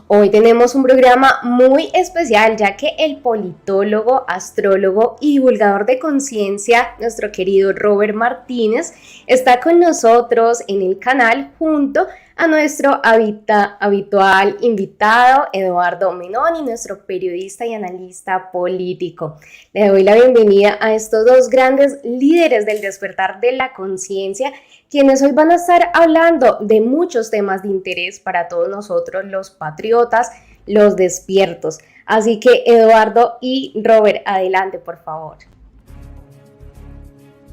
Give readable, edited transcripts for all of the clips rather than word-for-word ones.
Hoy tenemos un programa muy especial ya que el politólogo, astrólogo y divulgador de conciencia, nuestro querido Robert Martínez, está con nosotros en el canal junto a nuestro habitual invitado Eduardo Menoni, nuestro periodista y analista político. Le doy la bienvenida a estos dos grandes líderes del despertar de la conciencia, quienes hoy van a estar hablando de muchos temas de interés para todos nosotros los patriotas, los despiertos. Así que Eduardo y Robert, adelante por favor.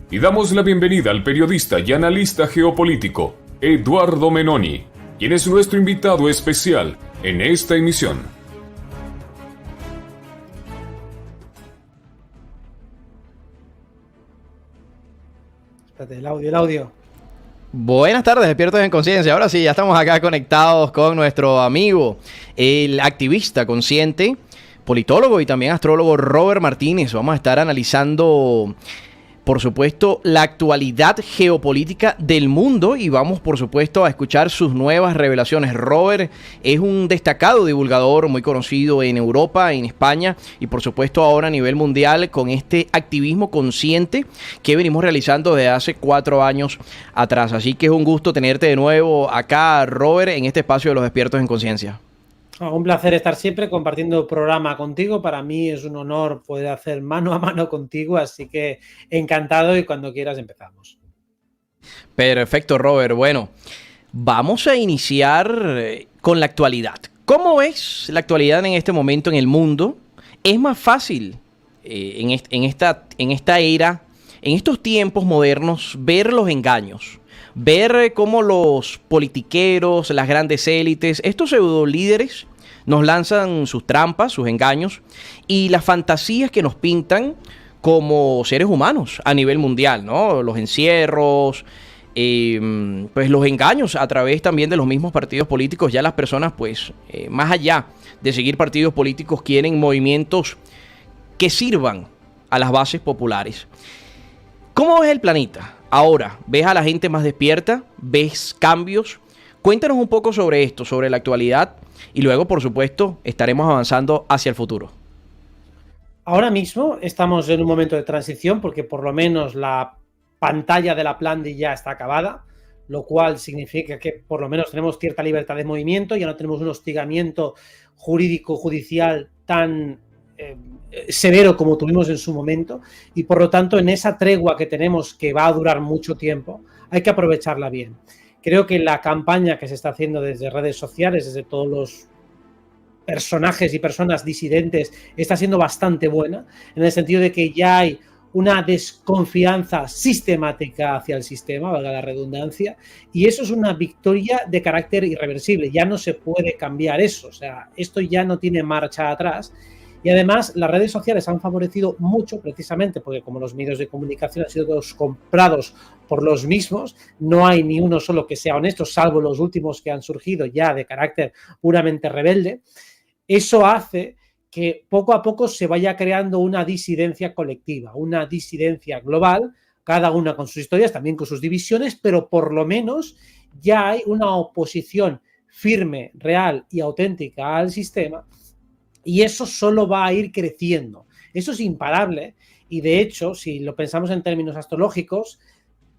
Y damos la bienvenida al periodista y analista geopolítico Eduardo Menoni, quien es nuestro invitado especial en esta emisión. Espérate, el audio. Buenas tardes, despiertos en conciencia. Ahora sí, ya estamos acá conectados con nuestro amigo, el activista consciente, politólogo y también astrólogo Robert Martínez. Vamos a estar analizando, por supuesto, la actualidad geopolítica del mundo y vamos, por supuesto, a escuchar sus nuevas revelaciones. Robert es un destacado divulgador muy conocido en Europa, en España y, por supuesto, ahora a nivel mundial con este activismo consciente que venimos realizando desde hace 4 años atrás. Así que es un gusto tenerte de nuevo acá, Robert, en este espacio de los despiertos en conciencia. Un placer estar siempre compartiendo el programa contigo. Para mí es un honor poder hacer mano a mano contigo, así que encantado y cuando quieras empezamos. Perfecto, Robert. Bueno, vamos a iniciar con la actualidad. ¿Cómo es la actualidad en este momento en el mundo? ¿Es más fácil en esta era, en estos tiempos modernos, ver los engaños? Ver cómo los politiqueros, las grandes élites, estos pseudolíderes nos lanzan sus trampas, sus engaños y las fantasías que nos pintan como seres humanos a nivel mundial, ¿no? Los encierros, pues los engaños a través también de los mismos partidos políticos. Ya las personas, pues, más allá de seguir partidos políticos, quieren movimientos que sirvan a las bases populares. ¿Cómo ves el planeta? Ahora, ¿ves a la gente más despierta? ¿Ves cambios? Cuéntanos un poco sobre esto, sobre la actualidad y luego, por supuesto, estaremos avanzando hacia el futuro. Ahora mismo estamos en un momento de transición porque por lo menos la pantalla de la Plandi ya está acabada, lo cual significa que por lo menos tenemos cierta libertad de movimiento, ya no tenemos un hostigamiento jurídico-judicial tan severo como tuvimos en su momento y por lo tanto en esa tregua que tenemos que va a durar mucho tiempo hay que aprovecharla bien. Creo que la campaña que se está haciendo desde redes sociales, desde todos los personajes y personas disidentes, está siendo bastante buena en el sentido de que ya hay una desconfianza sistemática hacia el sistema, valga la redundancia, y eso es una victoria de carácter irreversible, ya no se puede cambiar eso, o sea, esto ya no tiene marcha atrás. Y además las redes sociales han favorecido mucho precisamente porque como los medios de comunicación han sido todos comprados por los mismos, no hay ni uno solo que sea honesto, salvo los últimos que han surgido ya de carácter puramente rebelde. Eso hace que poco a poco se vaya creando una disidencia colectiva, una disidencia global, cada una con sus historias, también con sus divisiones, pero por lo menos ya hay una oposición firme, real y auténtica al sistema. Y eso solo va a ir creciendo. Eso es imparable y de hecho, si lo pensamos en términos astrológicos,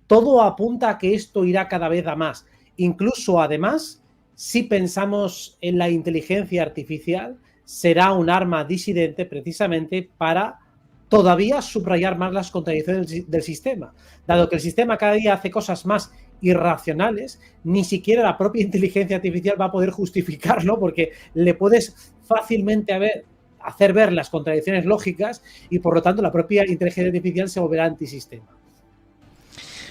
todo apunta a que esto irá cada vez a más. Incluso, además, si pensamos en la inteligencia artificial, será un arma disidente precisamente para todavía subrayar más las contradicciones del sistema. Dado que el sistema cada día hace cosas más irracionales, ni siquiera la propia inteligencia artificial va a poder justificarlo porque le puedes fácilmente hacer ver las contradicciones lógicas y por lo tanto la propia inteligencia artificial se volverá antisistema.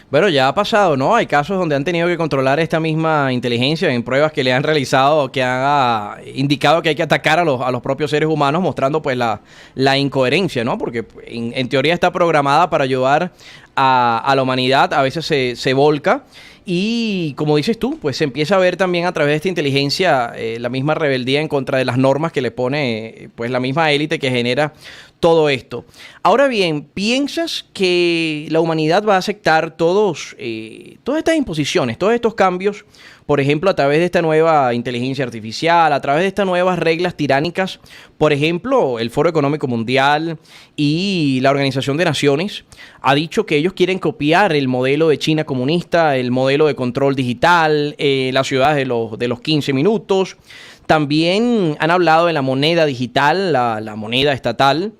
Bueno, ya ha pasado, ¿no? Hay casos donde han tenido que controlar esta misma inteligencia en pruebas que le han realizado, que han indicado que hay que atacar a los propios seres humanos, mostrando pues la incoherencia, ¿no? Porque en teoría está programada para ayudar a la humanidad, a veces se volca Y como dices tú, pues se empieza a ver también a través de esta inteligencia la misma rebeldía en contra de las normas que le pone pues la misma élite que genera todo esto. Ahora bien, ¿piensas que la humanidad va a aceptar todas estas imposiciones, todos estos cambios, por ejemplo, a través de esta nueva inteligencia artificial, a través de estas nuevas reglas tiránicas? Por ejemplo, el Foro Económico Mundial y la Organización de Naciones ha dicho que ellos quieren copiar el modelo de China comunista, el modelo de control digital, las ciudades de los 15 minutos. También han hablado de la moneda digital, la moneda estatal,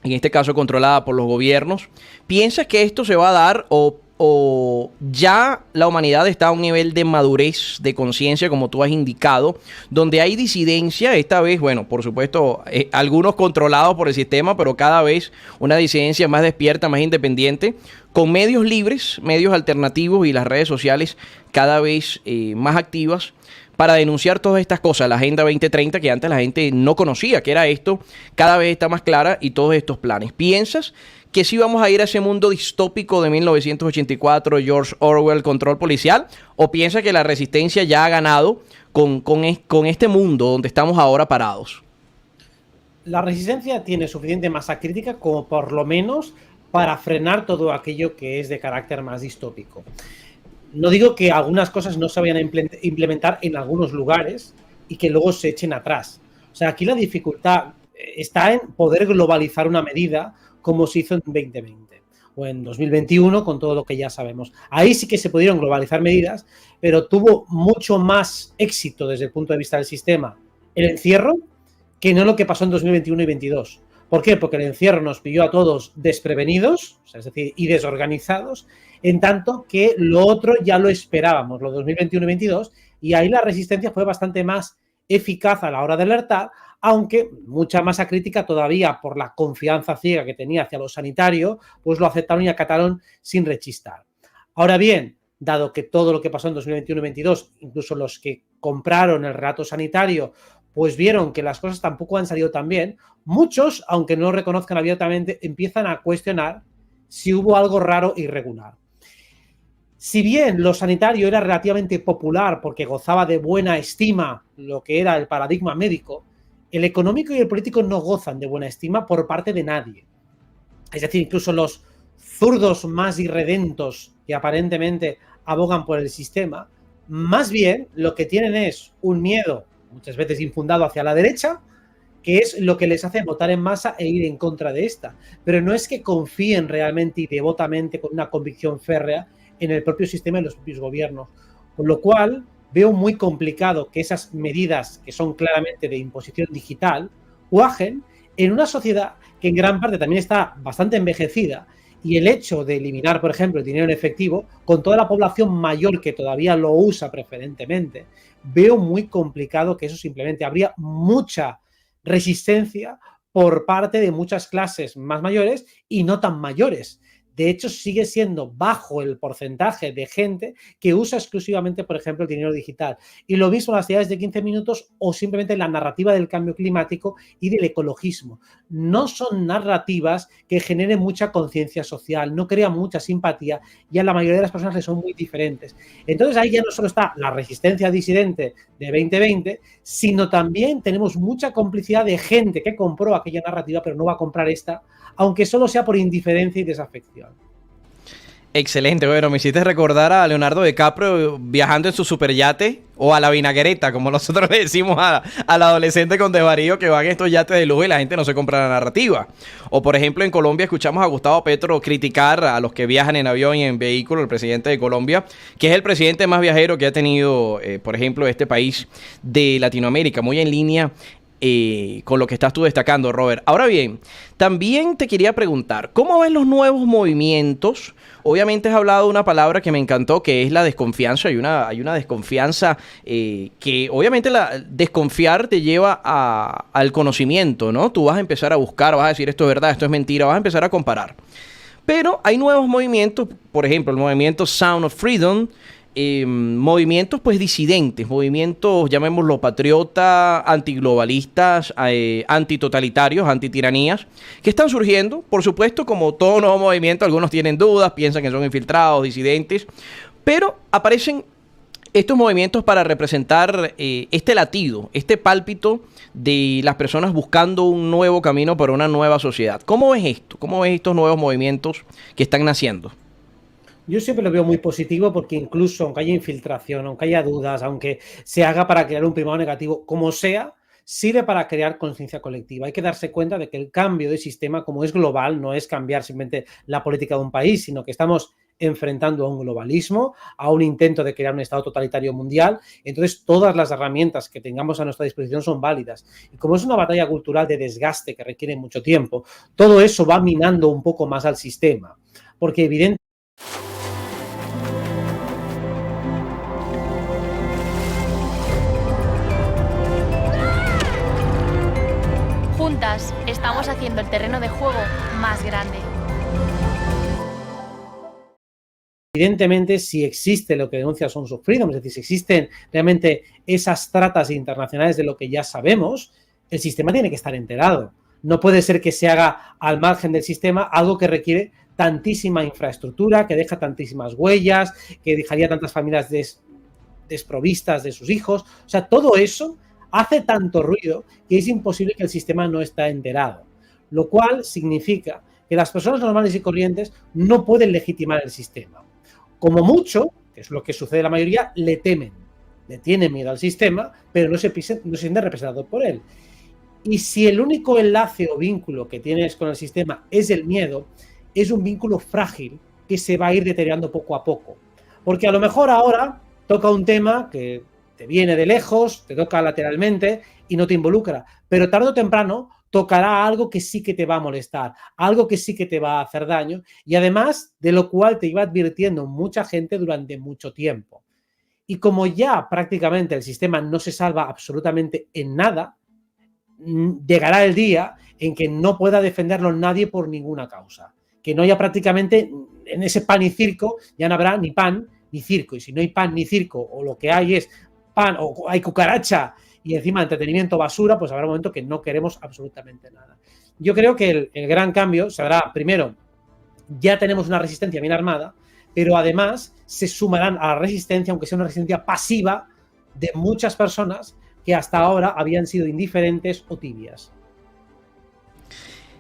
en este caso controlada por los gobiernos. ¿Piensas que esto se va a dar o ya la humanidad está a un nivel de madurez, de conciencia, como tú has indicado, donde hay disidencia, esta vez, bueno, por supuesto, algunos controlados por el sistema, pero cada vez una disidencia más despierta, más independiente, con medios libres, medios alternativos y las redes sociales cada vez más activas para denunciar todas estas cosas? La Agenda 2030, que antes la gente no conocía que era esto, cada vez está más clara, y todos estos planes. ¿Piensas que sí vamos a ir a ese mundo distópico de 1984, George Orwell, control policial? ¿O piensas que la resistencia ya ha ganado con este mundo donde estamos ahora parados? La resistencia tiene suficiente masa crítica como por lo menos para frenar todo aquello que es de carácter más distópico. No digo que algunas cosas no se vayan a implementar en algunos lugares y que luego se echen atrás. O sea, aquí la dificultad está en poder globalizar una medida como se hizo en 2020 o en 2021 con todo lo que ya sabemos. Ahí sí que se pudieron globalizar medidas, pero tuvo mucho más éxito desde el punto de vista del sistema el encierro que no lo que pasó en 2021 y 2022. ¿Por qué? Porque el encierro nos pilló a todos desprevenidos, o sea, es decir, y desorganizados, en tanto que lo otro ya lo esperábamos, lo 2021 y 2022, y ahí la resistencia fue bastante más eficaz a la hora de alertar, aunque mucha masa crítica todavía por la confianza ciega que tenía hacia lo sanitario, pues lo aceptaron y acataron sin rechistar. Ahora bien, dado que todo lo que pasó en 2021 y 2022, incluso los que compraron el relato sanitario, pues vieron que las cosas tampoco han salido tan bien, muchos, aunque no lo reconozcan abiertamente, empiezan a cuestionar si hubo algo raro e irregular. Si bien lo sanitario era relativamente popular porque gozaba de buena estima lo que era el paradigma médico, el económico y el político no gozan de buena estima por parte de nadie. Es decir, incluso los zurdos más irredentos que aparentemente abogan por el sistema, más bien lo que tienen es un miedo, muchas veces infundado, hacia la derecha, que es lo que les hace votar en masa e ir en contra de esta. Pero no es que confíen realmente y devotamente con una convicción férrea en el propio sistema y los propios gobiernos. Con lo cual, veo muy complicado que esas medidas, que son claramente de imposición digital, cuajen en una sociedad que en gran parte también está bastante envejecida, y el hecho de eliminar, por ejemplo, el dinero en efectivo, con toda la población mayor que todavía lo usa preferentemente, veo muy complicado que eso simplemente habría mucha resistencia por parte de muchas clases más mayores y no tan mayores. De hecho, sigue siendo bajo el porcentaje de gente que usa exclusivamente, por ejemplo, el dinero digital. Y lo mismo en las ciudades de 15 minutos o simplemente la narrativa del cambio climático y del ecologismo. No son narrativas que generen mucha conciencia social, no crean mucha simpatía y a la mayoría de las personas les son muy diferentes. Entonces ahí ya no solo está la resistencia disidente de 2020, sino también tenemos mucha complicidad de gente que compró aquella narrativa pero no va a comprar esta, aunque solo sea por indiferencia y desafección. Excelente, bueno, me hiciste recordar a Leonardo DiCaprio viajando en su superyate o a la vinagreta, como nosotros le decimos al adolescente con desvarío que van en estos yates de lujo y la gente no se compra la narrativa. O por ejemplo en Colombia escuchamos a Gustavo Petro criticar a los que viajan en avión y en vehículo, el presidente de Colombia, que es el presidente más viajero que ha tenido, por ejemplo, este país de Latinoamérica, muy en línea con lo que estás tú destacando, Robert. Ahora bien, también te quería preguntar, ¿cómo ves los nuevos movimientos? Obviamente has hablado de una palabra que me encantó, que es la desconfianza. Hay una desconfianza que obviamente desconfiar te lleva al conocimiento, ¿no? Tú vas a empezar a buscar, vas a decir esto es verdad, esto es mentira, vas a empezar a comparar. Pero hay nuevos movimientos, por ejemplo, el movimiento Sound of Freedom, movimientos pues disidentes, movimientos llamémoslo patriotas, antiglobalistas, antitotalitarios, antitiranías, que están surgiendo, por supuesto, como todo nuevo movimiento. Algunos tienen dudas, piensan que son infiltrados, disidentes, Pero aparecen estos movimientos para representar este latido, este pálpito de las personas buscando un nuevo camino para una nueva sociedad. ¿Cómo ves esto? ¿Cómo ves estos nuevos movimientos que están naciendo? Yo siempre lo veo muy positivo porque incluso aunque haya infiltración, aunque haya dudas, aunque se haga para crear un primado negativo, como sea, sirve para crear conciencia colectiva. Hay que darse cuenta de que el cambio de sistema, como es global, no es cambiar simplemente la política de un país, sino que estamos enfrentando a un globalismo, a un intento de crear un estado totalitario mundial. Entonces, todas las herramientas que tengamos a nuestra disposición son válidas. Y como es una batalla cultural de desgaste que requiere mucho tiempo, todo eso va minando un poco más al sistema. Porque evidentemente Juntas estamos haciendo el terreno de juego más grande. Evidentemente, si existe lo que denuncia Sons of Freedom, es decir, si existen realmente esas tratas internacionales de lo que ya sabemos, el sistema tiene que estar enterado. No puede ser que se haga al margen del sistema algo que requiere tantísima infraestructura, que deja tantísimas huellas, que dejaría tantas familias desprovistas de sus hijos. O sea, todo eso hace tanto ruido que es imposible que el sistema no esté enterado. Lo cual significa que las personas normales y corrientes no pueden legitimar el sistema. Como mucho, que es lo que sucede en la mayoría, le temen, le tienen miedo al sistema, pero no se sienten representados por él. Y si el único enlace o vínculo que tienes con el sistema es el miedo, es un vínculo frágil que se va a ir deteriorando poco a poco. Porque a lo mejor ahora toca un tema que te viene de lejos, te toca lateralmente y no te involucra, pero tarde o temprano tocará algo que sí que te va a molestar, algo que sí que te va a hacer daño y además de lo cual te iba advirtiendo mucha gente durante mucho tiempo. Y como ya prácticamente el sistema no se salva absolutamente en nada, llegará el día en que no pueda defenderlo nadie por ninguna causa. Que no haya prácticamente, en ese pan y circo, ya no habrá ni pan ni circo. Y si no hay pan ni circo, o lo que hay es pan, o hay cucaracha, y encima entretenimiento basura, pues habrá un momento que no queremos absolutamente nada. Yo creo que el gran cambio se hará, primero, ya tenemos una resistencia bien armada, pero además se sumarán a la resistencia, aunque sea una resistencia pasiva, de muchas personas que hasta ahora habían sido indiferentes o tibias.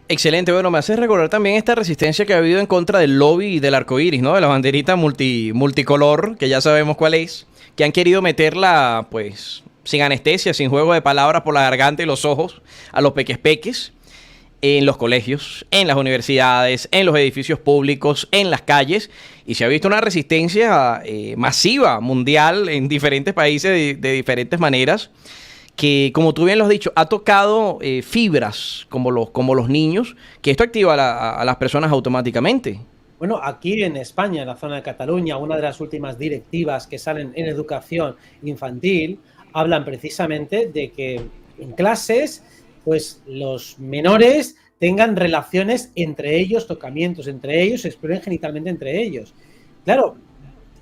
Excelente, bueno, me hace recordar también esta resistencia que ha habido en contra del lobby del arco iris, ¿no? De la banderita multicolor, que ya sabemos cuál es, que han querido meterla, pues, sin anestesia, sin juego de palabras por la garganta y los ojos a los peques en los colegios, en las universidades, en los edificios públicos, en las calles, y se ha visto una resistencia masiva, mundial, en diferentes países de diferentes maneras, que, como tú bien lo has dicho, ha tocado fibras como los niños, que esto activa a las personas automáticamente. Bueno, aquí en España, en la zona de Cataluña, una de las últimas directivas que salen en educación infantil hablan precisamente de que en clases, pues los menores tengan relaciones entre ellos, tocamientos entre ellos, se exploren genitalmente entre ellos. Claro,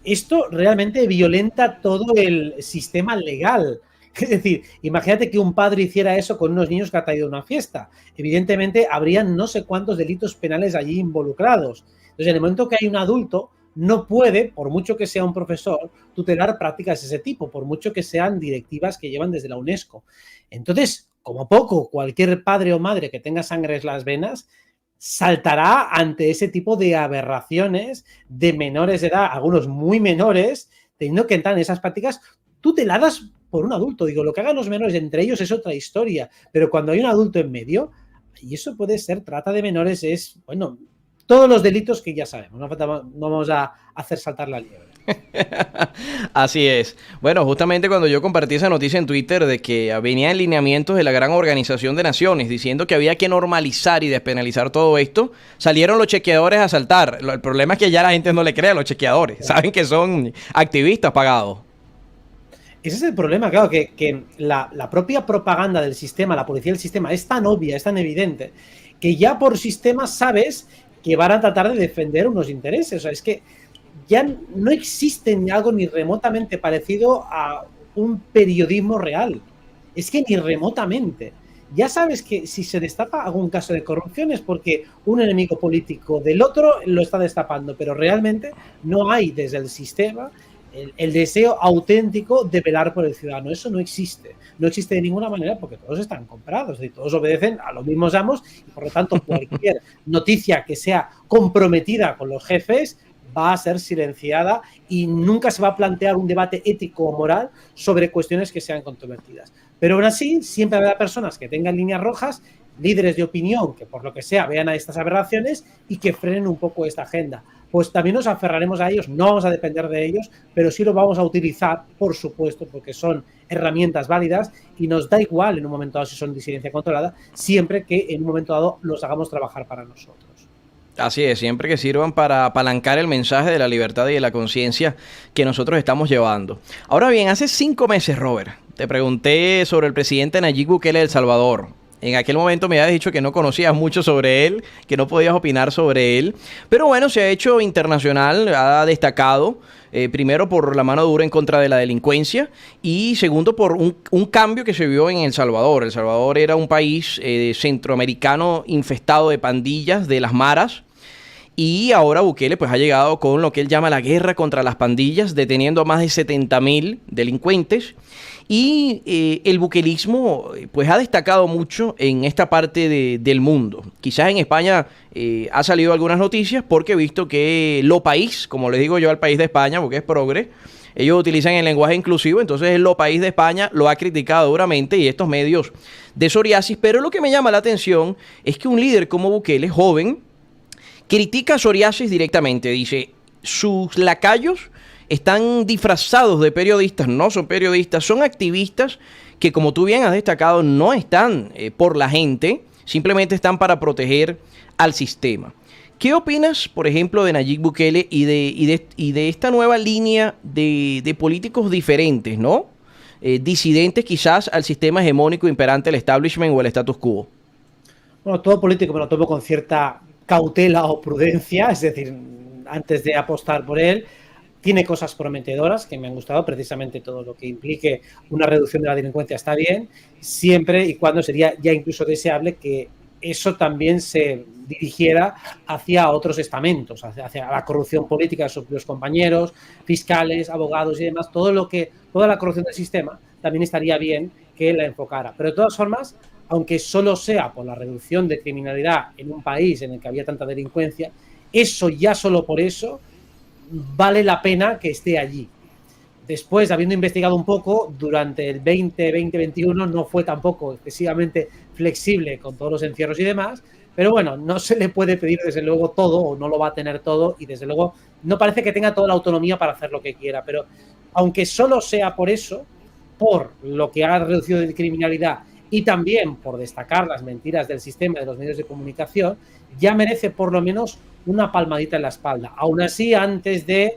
esto realmente violenta todo el sistema legal. Es decir, imagínate que un padre hiciera eso con unos niños que ha traído a una fiesta. Evidentemente, habrían no sé cuántos delitos penales allí involucrados. Entonces, en el momento que hay un adulto, no puede, por mucho que sea un profesor, tutelar prácticas de ese tipo, por mucho que sean directivas que llevan desde la UNESCO. Entonces, como poco, cualquier padre o madre que tenga sangre en las venas saltará ante ese tipo de aberraciones de menores de edad, algunos muy menores, teniendo que entrar en esas prácticas tuteladas por un adulto. Digo, lo que hagan los menores entre ellos es otra historia, pero cuando hay un adulto en medio, y eso puede ser trata de menores, es, bueno, todos los delitos que ya sabemos, no vamos a hacer saltar la liebre. Así es. Bueno, justamente cuando yo compartí esa noticia en Twitter de que venían lineamientos de la Gran Organización de Naciones diciendo que había que normalizar y despenalizar todo esto, salieron los chequeadores a saltar. El problema es que ya la gente no le cree a los chequeadores, claro. Saben que son activistas pagados. Ese es el problema, claro, que la propia propaganda del sistema, la policía del sistema, es tan obvia, es tan evidente, que ya por sistema sabes que van a tratar de defender unos intereses. O sea, es que ya no existe ni algo ni remotamente parecido a un periodismo real. Es que ni remotamente. ya sabes que si se destapa algún caso de corrupción es porque un enemigo político del otro lo está destapando, pero realmente no hay desde el sistema el deseo auténtico de velar por el ciudadano. Eso no existe. No existe de ninguna manera porque todos están comprados y todos obedecen a los mismos amos y por lo tanto cualquier noticia que sea comprometida con los jefes va a ser silenciada y nunca se va a plantear un debate ético o moral sobre cuestiones que sean controvertidas. Pero aún así, siempre habrá personas que tengan líneas rojas, líderes de opinión que por lo que sea vean a estas aberraciones y que frenen un poco esta agenda. Pues también nos aferraremos a ellos, no vamos a depender de ellos, pero sí lo vamos a utilizar, por supuesto, porque son herramientas válidas y nos da igual en un momento dado si son disidencia controlada, siempre que en un momento dado los hagamos trabajar para nosotros. Así es, siempre que sirvan para apalancar el mensaje de la libertad y de la conciencia que nosotros estamos llevando. Ahora bien, hace 5 meses, Robert, te pregunté sobre el presidente Nayib Bukele de El Salvador. En aquel momento me habías dicho que no conocías mucho sobre él, que no podías opinar sobre él. Pero bueno, se ha hecho internacional, ha destacado, primero por la mano dura en contra de la delincuencia y segundo por un cambio que se vio en El Salvador. El Salvador era un país centroamericano infestado de pandillas, de las maras. Y ahora Bukele pues ha llegado con lo que él llama la guerra contra las pandillas, deteniendo a más de 70,000 delincuentes. Y el bukelismo pues ha destacado mucho en esta parte del mundo. Quizás en España ha salido algunas noticias porque he visto que Lo País, como les digo yo al país de España, porque es progre, ellos utilizan el lenguaje inclusivo, entonces el Lo País de España lo ha criticado duramente y estos medios de psoriasis. Pero lo que me llama la atención es que un líder como Bukele, joven, critica a psoriasis directamente. Dice, sus lacayos están disfrazados de periodistas, no son periodistas, son activistas que, como tú bien has destacado, no están por la gente, simplemente están para proteger al sistema. ¿Qué opinas, por ejemplo, de Nayib Bukele y de esta nueva línea de políticos diferentes, ¿no? Disidentes quizás al sistema hegemónico imperante, el establishment o el status quo? Bueno, todo político me lo tomo con cierta cautela o prudencia, es decir, antes de apostar por él. Tiene cosas prometedoras que me han gustado, precisamente todo lo que implique una reducción de la delincuencia está bien, siempre y cuando sería ya incluso deseable que eso también se dirigiera hacia otros estamentos, hacia la corrupción política de sus propios compañeros, fiscales, abogados y demás, toda la corrupción del sistema también estaría bien que la enfocara. Pero de todas formas, aunque solo sea por la reducción de criminalidad en un país en el que había tanta delincuencia, eso ya solo por eso vale la pena que esté allí. Después, habiendo investigado un poco, durante el 2021 no fue tampoco excesivamente flexible con todos los encierros y demás, pero bueno, no se le puede pedir desde luego todo, o no lo va a tener todo, y desde luego no parece que tenga toda la autonomía para hacer lo que quiera, pero aunque solo sea por eso, por lo que ha reducido de criminalidad y también por destacar las mentiras del sistema de los medios de comunicación, ya merece por lo menos una palmadita en la espalda. Aún así, antes de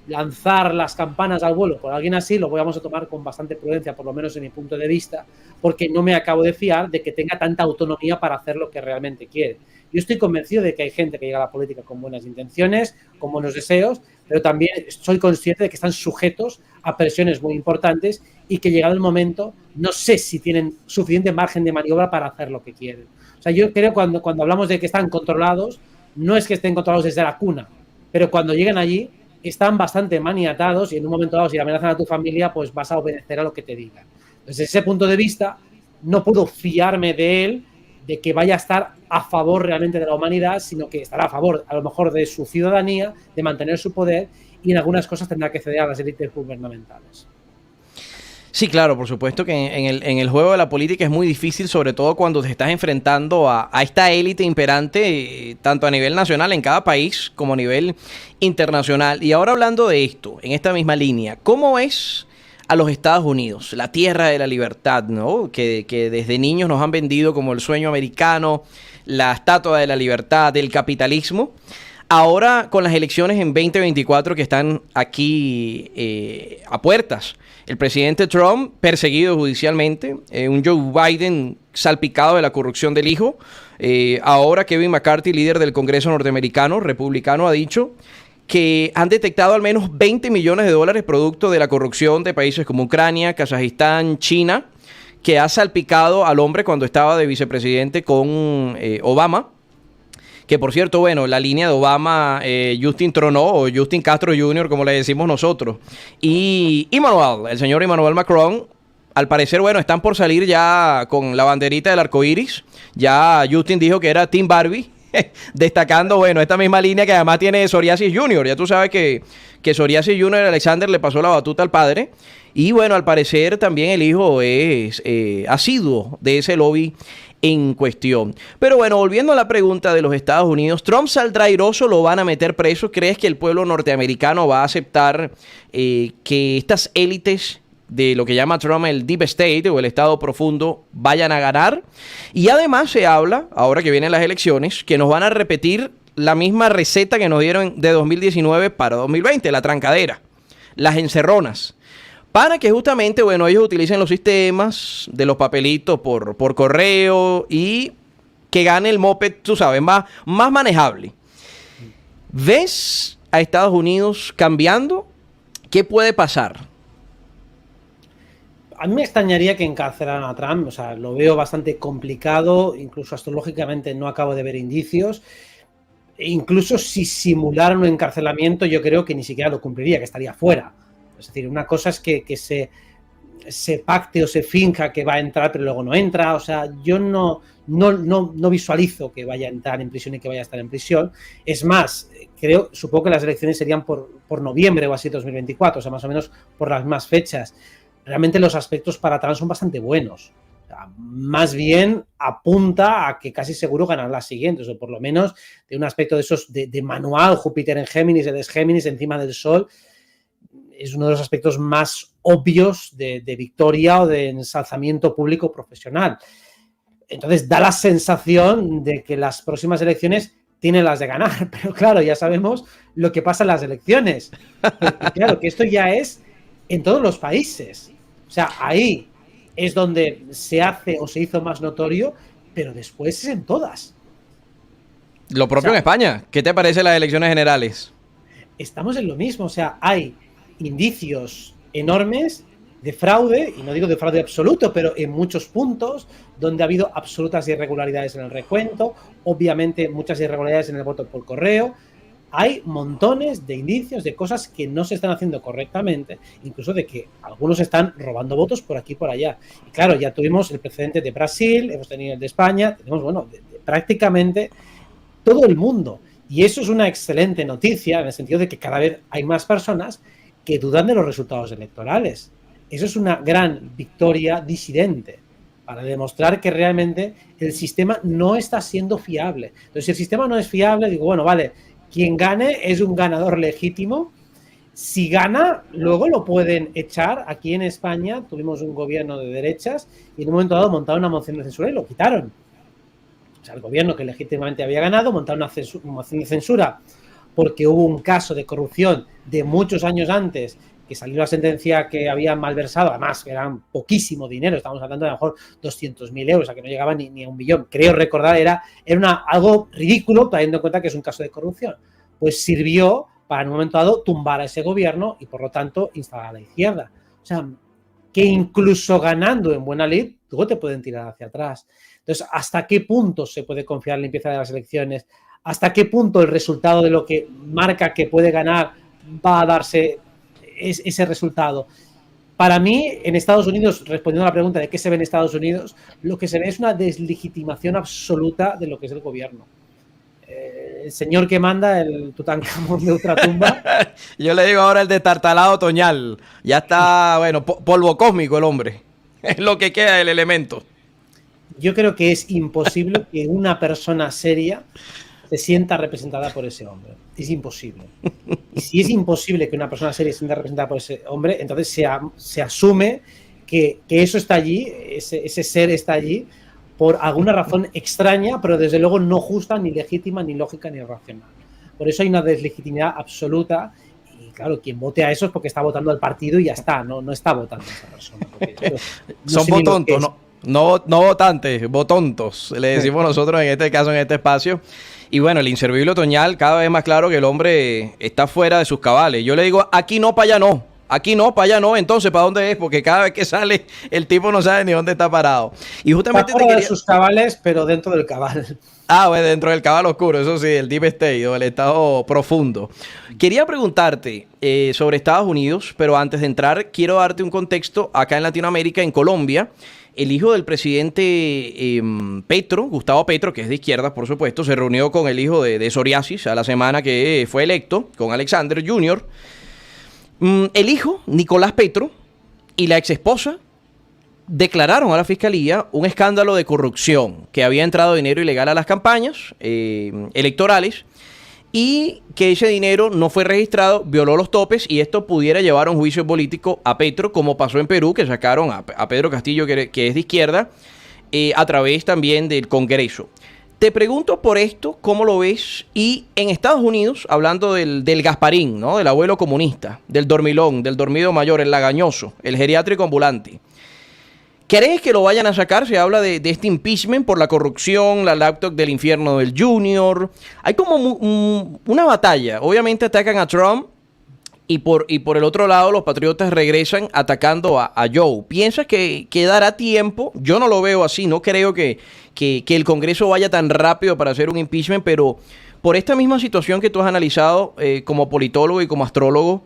lanzar las campanas al vuelo por alguien así, lo vamos a tomar con bastante prudencia, por lo menos en mi punto de vista, porque no me acabo de fiar de que tenga tanta autonomía para hacer lo que realmente quiere. Yo estoy convencido de que hay gente que llega a la política con buenas intenciones, con buenos deseos, pero también soy consciente de que están sujetos a presiones muy importantes y que llegado el momento no sé si tienen suficiente margen de maniobra para hacer lo que quieren. O sea, yo creo que cuando hablamos de que están controlados, no es que estén controlados desde la cuna, pero cuando lleguen allí están bastante maniatados y en un momento dado, si amenazan a tu familia, pues vas a obedecer a lo que te digan. Desde ese punto de vista, no puedo fiarme de él, de que vaya a estar a favor realmente de la humanidad, sino que estará a favor, a lo mejor, de su ciudadanía, de mantener su poder, y en algunas cosas tendrá que ceder a las élites gubernamentales. Sí, claro, por supuesto que en el juego de la política es muy difícil, sobre todo cuando te estás enfrentando a esta élite imperante, tanto a nivel nacional en cada país como a nivel internacional. Y ahora hablando de esto, en esta misma línea, ¿cómo es a los Estados Unidos, la tierra de la libertad, ¿no? Que desde niños nos han vendido como el sueño americano, la estatua de la libertad, del capitalismo? Ahora con las elecciones en 2024 que están aquí a puertas, el presidente Trump perseguido judicialmente, un Joe Biden salpicado de la corrupción del hijo. Ahora Kevin McCarthy, líder del Congreso norteamericano, republicano, ha dicho que han detectado al menos 20 millones de dólares producto de la corrupción de países como Ucrania, Kazajistán, China, que ha salpicado al hombre cuando estaba de vicepresidente con Obama. Que por cierto, bueno, la línea de Obama, Justin Trudeau o Justin Castro Jr., como le decimos nosotros, y el señor Emmanuel Macron, al parecer, bueno, están por salir ya con la banderita del arco iris. Ya Justin dijo que era Team Barbie, destacando, bueno, esta misma línea que además tiene Psoriasis Jr. Ya tú sabes que Psoriasis Jr. Alexander le pasó la batuta al padre. Y bueno, al parecer también el hijo es asiduo de ese lobby en cuestión. Pero bueno, volviendo a la pregunta de los Estados Unidos, ¿Trump saldrá airoso? ¿Lo van a meter preso? ¿Crees que el pueblo norteamericano va a aceptar que estas élites de lo que llama Trump el Deep State o el Estado Profundo vayan a ganar? Y además se habla, ahora que vienen las elecciones, que nos van a repetir la misma receta que nos dieron de 2019 para 2020, la trancadera, las encerronas, para que justamente, bueno, ellos utilicen los sistemas de los papelitos por correo y que gane el moped, tú sabes, más manejable. ¿Ves a Estados Unidos cambiando? ¿Qué puede pasar? A mí me extrañaría que encarcelaran a Trump, o sea, lo veo bastante complicado, incluso astrológicamente no acabo de ver indicios. E incluso si simularan un encarcelamiento, yo creo que ni siquiera lo cumpliría, que estaría fuera. Es decir, una cosa es que se pacte o se finja que va a entrar, pero luego no entra. O sea, yo no visualizo que vaya a entrar en prisión y que vaya a estar en prisión. Es más, supongo que las elecciones serían por noviembre o así 2024, o sea, más o menos por las mismas fechas. Realmente los aspectos para Trump son bastante buenos. O sea, más bien apunta a que casi seguro ganará las siguientes, o por lo menos de un aspecto de esos de manual, Júpiter en Géminis, Eres Géminis encima del Sol. Es uno de los aspectos más obvios de victoria o de ensalzamiento público profesional. Entonces da la sensación de que las próximas elecciones tienen las de ganar, pero claro, ya sabemos lo que pasa en las elecciones. Porque, claro, que esto ya es en todos los países. O sea, ahí es donde se hace o se hizo más notorio, pero después es en todas. Lo propio en España. ¿Qué te parece las elecciones generales? Estamos en lo mismo. O sea, hay indicios enormes de fraude, y no digo de fraude absoluto, pero en muchos puntos donde ha habido absolutas irregularidades en el recuento, obviamente muchas irregularidades en el voto por correo. Hay montones de indicios de cosas que no se están haciendo correctamente, incluso de que algunos están robando votos por aquí y por allá. Y claro, ya tuvimos el precedente de Brasil, hemos tenido el de España, tenemos, bueno, de prácticamente todo el mundo. Y eso es una excelente noticia en el sentido de que cada vez hay más personas que dudan de los resultados electorales. Eso es una gran victoria disidente para demostrar que realmente el sistema no está siendo fiable. Entonces, si el sistema no es fiable, digo, bueno, vale, quien gane es un ganador legítimo. Si gana, luego lo pueden echar. Aquí en España tuvimos un gobierno de derechas y en un momento dado montaron una moción de censura y lo quitaron. O sea, el gobierno que legítimamente había ganado montaron una moción de censura porque hubo un caso de corrupción de muchos años antes, que salió la sentencia que habían malversado, además que eran poquísimo dinero, estamos hablando de a lo mejor 200.000 euros, o sea que no llegaba ni a 1 millón. Creo recordar, era algo ridículo, teniendo en cuenta que es un caso de corrupción. Pues sirvió para en un momento dado tumbar a ese gobierno y por lo tanto instalar a la izquierda. O sea, que incluso ganando en buena lid, luego te pueden tirar hacia atrás. Entonces, ¿hasta qué punto se puede confiar en la limpieza de las elecciones? ¿Hasta qué punto el resultado de lo que marca que puede ganar va a darse ese resultado? Para mí, en Estados Unidos, respondiendo a la pregunta de qué se ve en Estados Unidos, lo que se ve es una deslegitimación absoluta de lo que es el gobierno. El señor que manda, el Tutankamón de ultratumba. Yo le digo ahora el destartalado otoñal. Ya está, bueno, polvo cósmico el hombre. Es lo que queda del elemento. Yo creo que es imposible que una persona seria se sienta representada por ese hombre. Es imposible. Y si es imposible que una persona seria se sienta representada por ese hombre, entonces se asume que eso está allí, ese ser está allí, por alguna razón extraña, pero desde luego no justa, ni legítima, ni lógica, ni racional. Por eso hay una deslegitimidad absoluta. Y claro, quien vote a eso es porque está votando al partido y ya está, no está votando a esa persona. Son votontos, no votantes, votontos, le decimos nosotros en este caso, en este espacio. Y bueno, el inservible otoñal, cada vez más claro que el hombre está fuera de sus cabales. Yo le digo, aquí no, para allá no. Aquí no, para allá no, entonces ¿para dónde es? Porque cada vez que sale el tipo no sabe ni dónde está parado. Y justamente Está fuera de sus cabales, pero dentro del cabal. Ah, bueno, dentro del cabal oscuro, eso sí, el Deep State o el estado profundo. Quería preguntarte sobre Estados Unidos, pero antes de entrar, quiero darte un contexto acá en Latinoamérica, en Colombia. El hijo del presidente Petro, Gustavo Petro, que es de izquierda, por supuesto, se reunió con el hijo de Psoriasis a la semana que fue electo, con Alexander Jr. El hijo, Nicolás Petro, y la exesposa declararon a la fiscalía un escándalo de corrupción, que había entrado dinero ilegal a las campañas electorales y que ese dinero no fue registrado, violó los topes y esto pudiera llevar a un juicio político a Petro, como pasó en Perú, que sacaron a Pedro Castillo, que es de izquierda, a través también del Congreso. Te pregunto por esto, ¿cómo lo ves? Y en Estados Unidos, hablando del Gasparín, ¿no? Del abuelo comunista, del dormilón, del dormido mayor, el lagañoso, el geriátrico ambulante. ¿Crees que lo vayan a sacar? Se habla de este impeachment por la corrupción, la laptop del infierno del Junior. Hay como una batalla. Obviamente atacan a Trump y por el otro lado los patriotas regresan atacando a Joe. ¿Piensas que dará tiempo? Yo no lo veo así. No creo que el Congreso vaya tan rápido para hacer un impeachment, pero por esta misma situación que tú has analizado como politólogo y como astrólogo,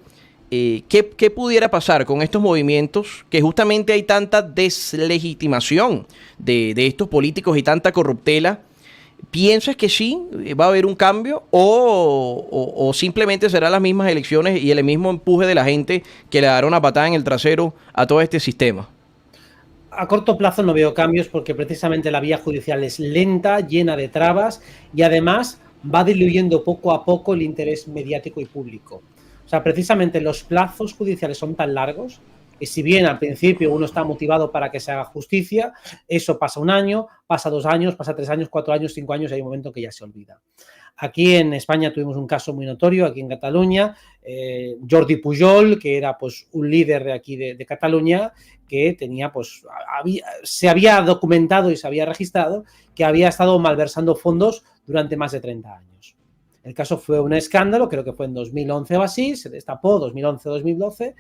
¿qué pudiera pasar con estos movimientos que justamente hay tanta deslegitimación de estos políticos y tanta corruptela? ¿Piensas que sí va a haber un cambio o simplemente serán las mismas elecciones y el mismo empuje de la gente que le dará una patada en el trasero a todo este sistema? A corto plazo no veo cambios porque precisamente la vía judicial es lenta, llena de trabas y además va diluyendo poco a poco el interés mediático y público. O sea, precisamente los plazos judiciales son tan largos que si bien al principio uno está motivado para que se haga justicia, eso pasa 1 año, pasa 2 años, pasa 3 años, 4 años, 5 años y hay un momento que ya se olvida. Aquí en España tuvimos un caso muy notorio, aquí en Cataluña, Jordi Pujol, que era pues un líder de aquí de Cataluña, que tenía pues se había documentado y se había registrado que había estado malversando fondos durante más de 30 años. El caso fue un escándalo, creo que fue en 2011 o así, se destapó 2011-2012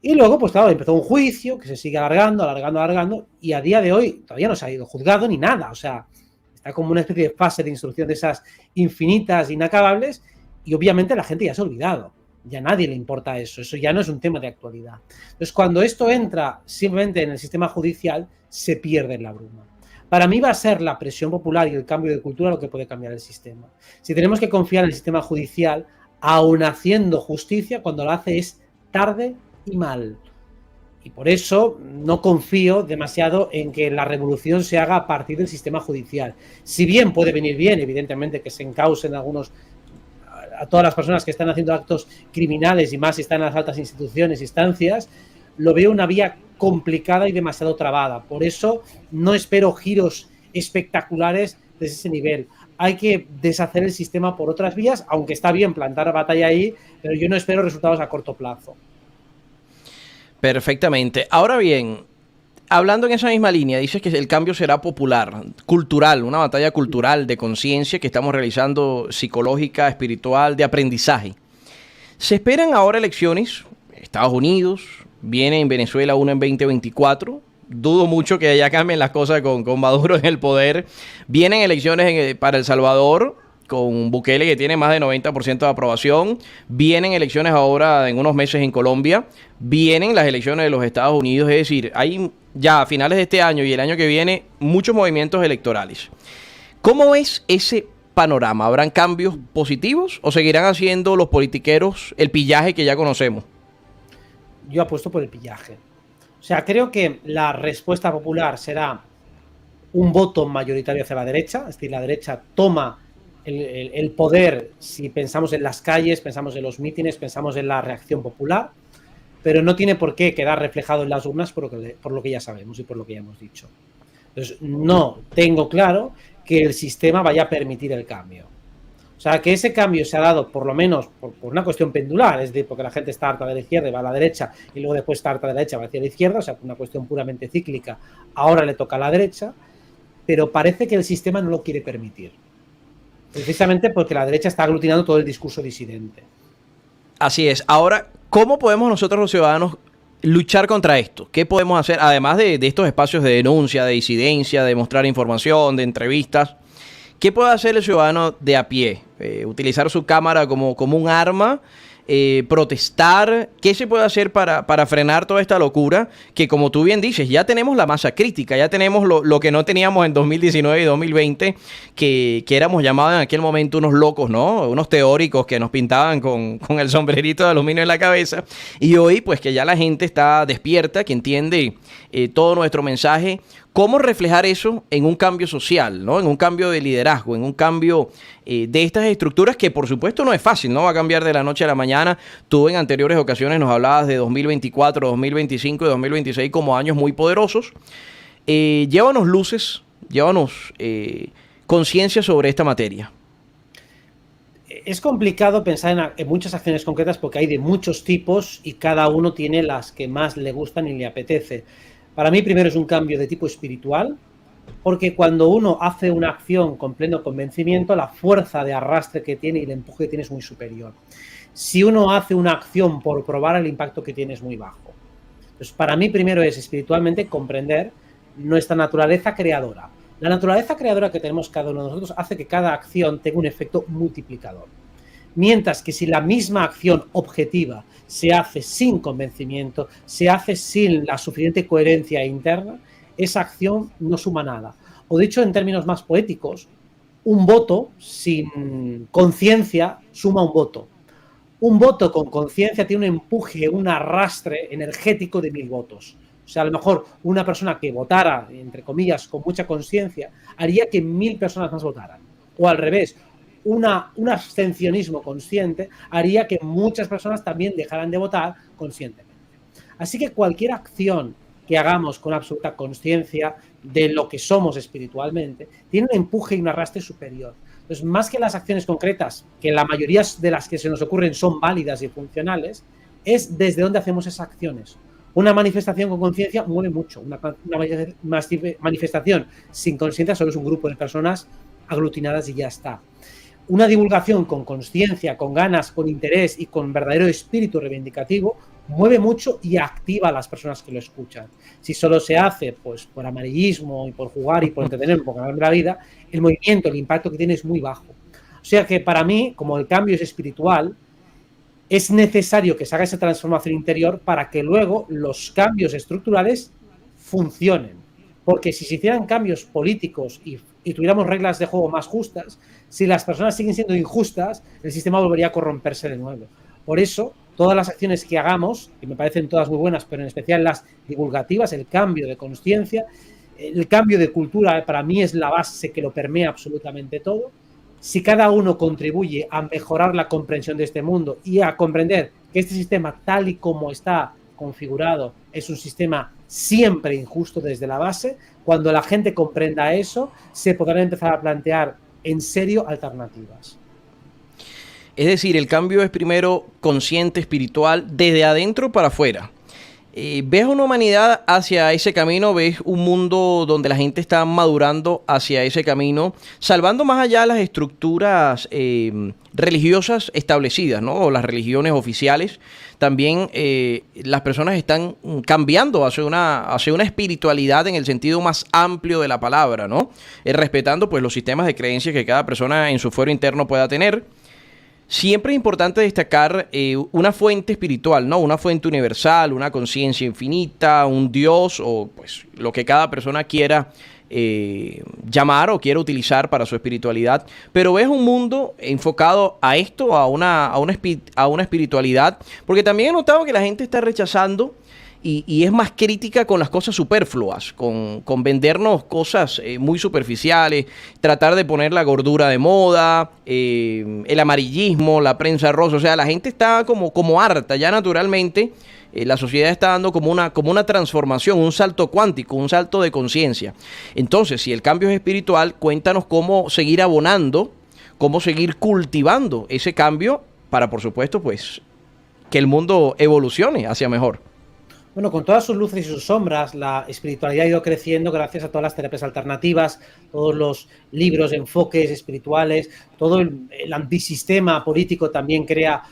y luego pues claro, empezó un juicio que se sigue alargando y a día de hoy todavía no se ha ido juzgado ni nada, o sea, está como una especie de fase de instrucción de esas infinitas, inacabables y obviamente la gente ya se ha olvidado, ya a nadie le importa eso ya no es un tema de actualidad. Entonces cuando esto entra simplemente en el sistema judicial se pierde en la bruma. Para mí va a ser la presión popular y el cambio de cultura lo que puede cambiar el sistema. Si tenemos que confiar en el sistema judicial, aun haciendo justicia, cuando lo hace es tarde y mal. Y por eso no confío demasiado en que la revolución se haga a partir del sistema judicial. Si bien puede venir bien, evidentemente, que se encausen a todas las personas que están haciendo actos criminales y más si están en las altas instituciones, instancias, lo veo una vía complicada y demasiado trabada. Por eso no espero giros espectaculares desde ese nivel. Hay que deshacer el sistema por otras vías, aunque está bien plantar batalla ahí, pero yo no espero resultados a corto plazo. Perfectamente. Ahora bien, hablando en esa misma línea, dices que el cambio será popular, cultural, una batalla cultural de conciencia que estamos realizando, psicológica, espiritual, de aprendizaje. Se esperan ahora elecciones, Estados Unidos, viene en Venezuela una en 2024. Dudo mucho que allá cambien las cosas con Maduro en el poder. Vienen elecciones para El Salvador, con Bukele que tiene más de 90% de aprobación. Vienen elecciones ahora en unos meses en Colombia. Vienen las elecciones de los Estados Unidos. Es decir, hay ya a finales de este año y el año que viene muchos movimientos electorales. ¿Cómo es ese panorama? ¿Habrán cambios positivos o seguirán haciendo los politiqueros el pillaje que ya conocemos? Yo apuesto por el pillaje. O sea, creo que la respuesta popular será un voto mayoritario hacia la derecha, es decir, la derecha toma el poder si pensamos en las calles, pensamos en los mítines, pensamos en la reacción popular, pero no tiene por qué quedar reflejado en las urnas por lo que ya sabemos y por lo que ya hemos dicho. Entonces, no tengo claro que el sistema vaya a permitir el cambio. O sea, que ese cambio se ha dado por lo menos por una cuestión pendular, es decir, porque la gente está harta de la izquierda y va a la derecha y luego después está harta de la derecha y va hacia la izquierda, o sea, una cuestión puramente cíclica, ahora le toca a la derecha, pero parece que el sistema no lo quiere permitir. Precisamente porque la derecha está aglutinando todo el discurso disidente. Así es. Ahora, ¿Cómo podemos nosotros los ciudadanos luchar contra esto? ¿Qué podemos hacer, además de estos espacios de denuncia, de disidencia, de mostrar información, de entrevistas? ¿Qué puede hacer el ciudadano de a pie? Utilizar su cámara como un arma, protestar. ¿Qué se puede hacer para frenar toda esta locura? Que, como tú bien dices, ya tenemos la masa crítica, ya tenemos lo que no teníamos en 2019 y 2020, que éramos llamados en aquel momento unos locos, ¿no? Unos teóricos que nos pintaban con el sombrerito de aluminio en la cabeza. Y hoy, pues que ya la gente está despierta, que entiende todo nuestro mensaje. ¿Cómo reflejar eso en un cambio social, ¿no? En un cambio de liderazgo, en un cambio de estas estructuras que, por supuesto, no es fácil, no va a cambiar de la noche a la mañana? Tú en anteriores ocasiones nos hablabas de 2024, 2025 y 2026 como años muy poderosos. Llévanos luces, llévanos conciencia sobre esta materia. Es complicado pensar en muchas acciones concretas porque hay de muchos tipos y cada uno tiene las que más le gustan y le apetece. Para mí, primero, es un cambio de tipo espiritual, porque cuando uno hace una acción con pleno convencimiento, la fuerza de arrastre que tiene y el empuje que tiene es muy superior. Si uno hace una acción por probar, el impacto que tiene es muy bajo. Entonces, para mí, primero es espiritualmente comprender nuestra naturaleza creadora. La naturaleza creadora que tenemos cada uno de nosotros hace que cada acción tenga un efecto multiplicador. Mientras que si la misma acción objetiva se hace sin convencimiento, se hace sin la suficiente coherencia interna, esa acción no suma nada. O dicho en términos más poéticos, un voto sin conciencia suma un voto. Un voto con conciencia tiene un empuje, un arrastre energético de 1000 votos. O sea, a lo mejor una persona que votara, entre comillas, con mucha conciencia, haría que 1000 personas más votaran. O al revés, un abstencionismo consciente haría que muchas personas también dejaran de votar conscientemente. Así que cualquier acción que hagamos con absoluta conciencia de lo que somos espiritualmente tiene un empuje y un arrastre superior. Entonces, más que las acciones concretas, que la mayoría de las que se nos ocurren son válidas y funcionales, es desde dónde hacemos esas acciones. Una manifestación con conciencia mueve mucho. Una manifestación sin conciencia solo es un grupo de personas aglutinadas y ya está. Una divulgación con conciencia, con ganas, con interés y con verdadero espíritu reivindicativo mueve mucho y activa a las personas que lo escuchan. Si solo se hace pues por amarillismo y por jugar y por entretener un poco la vida, el movimiento, el impacto que tiene es muy bajo. O sea que para mí, como el cambio es espiritual, es necesario que se haga esa transformación interior para que luego los cambios estructurales funcionen. Porque si se hicieran cambios políticos y tuviéramos reglas de juego más justas, si las personas siguen siendo injustas, el sistema volvería a corromperse de nuevo. Por eso, todas las acciones que hagamos, que me parecen todas muy buenas, pero en especial las divulgativas, el cambio de conciencia, el cambio de cultura, para mí es la base que lo permea absolutamente todo. Si cada uno contribuye a mejorar la comprensión de este mundo y a comprender que este sistema, tal y como está configurado, es un sistema siempre injusto desde la base, cuando la gente comprenda eso, se podrán empezar a plantear en serio alternativas. Es decir, el cambio es primero consciente, espiritual, desde adentro para afuera. ¿Ves una humanidad hacia ese camino? ¿Ves un mundo donde la gente está madurando hacia ese camino, salvando más allá las estructuras religiosas establecidas, ¿no? O las religiones oficiales? También las personas están cambiando hacia una espiritualidad en el sentido más amplio de la palabra, ¿no? Respetando pues los sistemas de creencias que cada persona en su fuero interno pueda tener. Siempre es importante destacar una fuente espiritual, ¿no? Una fuente universal, una conciencia infinita, un Dios o pues lo que cada persona quiera llamar o quiera utilizar para su espiritualidad. Pero ves un mundo enfocado a esto, a una espiritualidad, porque también he notado que la gente está rechazando y es más crítica con las cosas superfluas, con vendernos cosas muy superficiales, tratar de poner la gordura de moda, el amarillismo, la prensa rosa. O sea, la gente está como harta ya naturalmente. La sociedad está dando como una transformación, un salto cuántico, un salto de conciencia. Entonces, si el cambio es espiritual, cuéntanos cómo seguir abonando, cómo seguir cultivando ese cambio para, por supuesto, pues que el mundo evolucione hacia mejor. Bueno, con todas sus luces y sus sombras, la espiritualidad ha ido creciendo gracias a todas las terapias alternativas, todos los libros, enfoques espirituales, todo el antisistema político también crea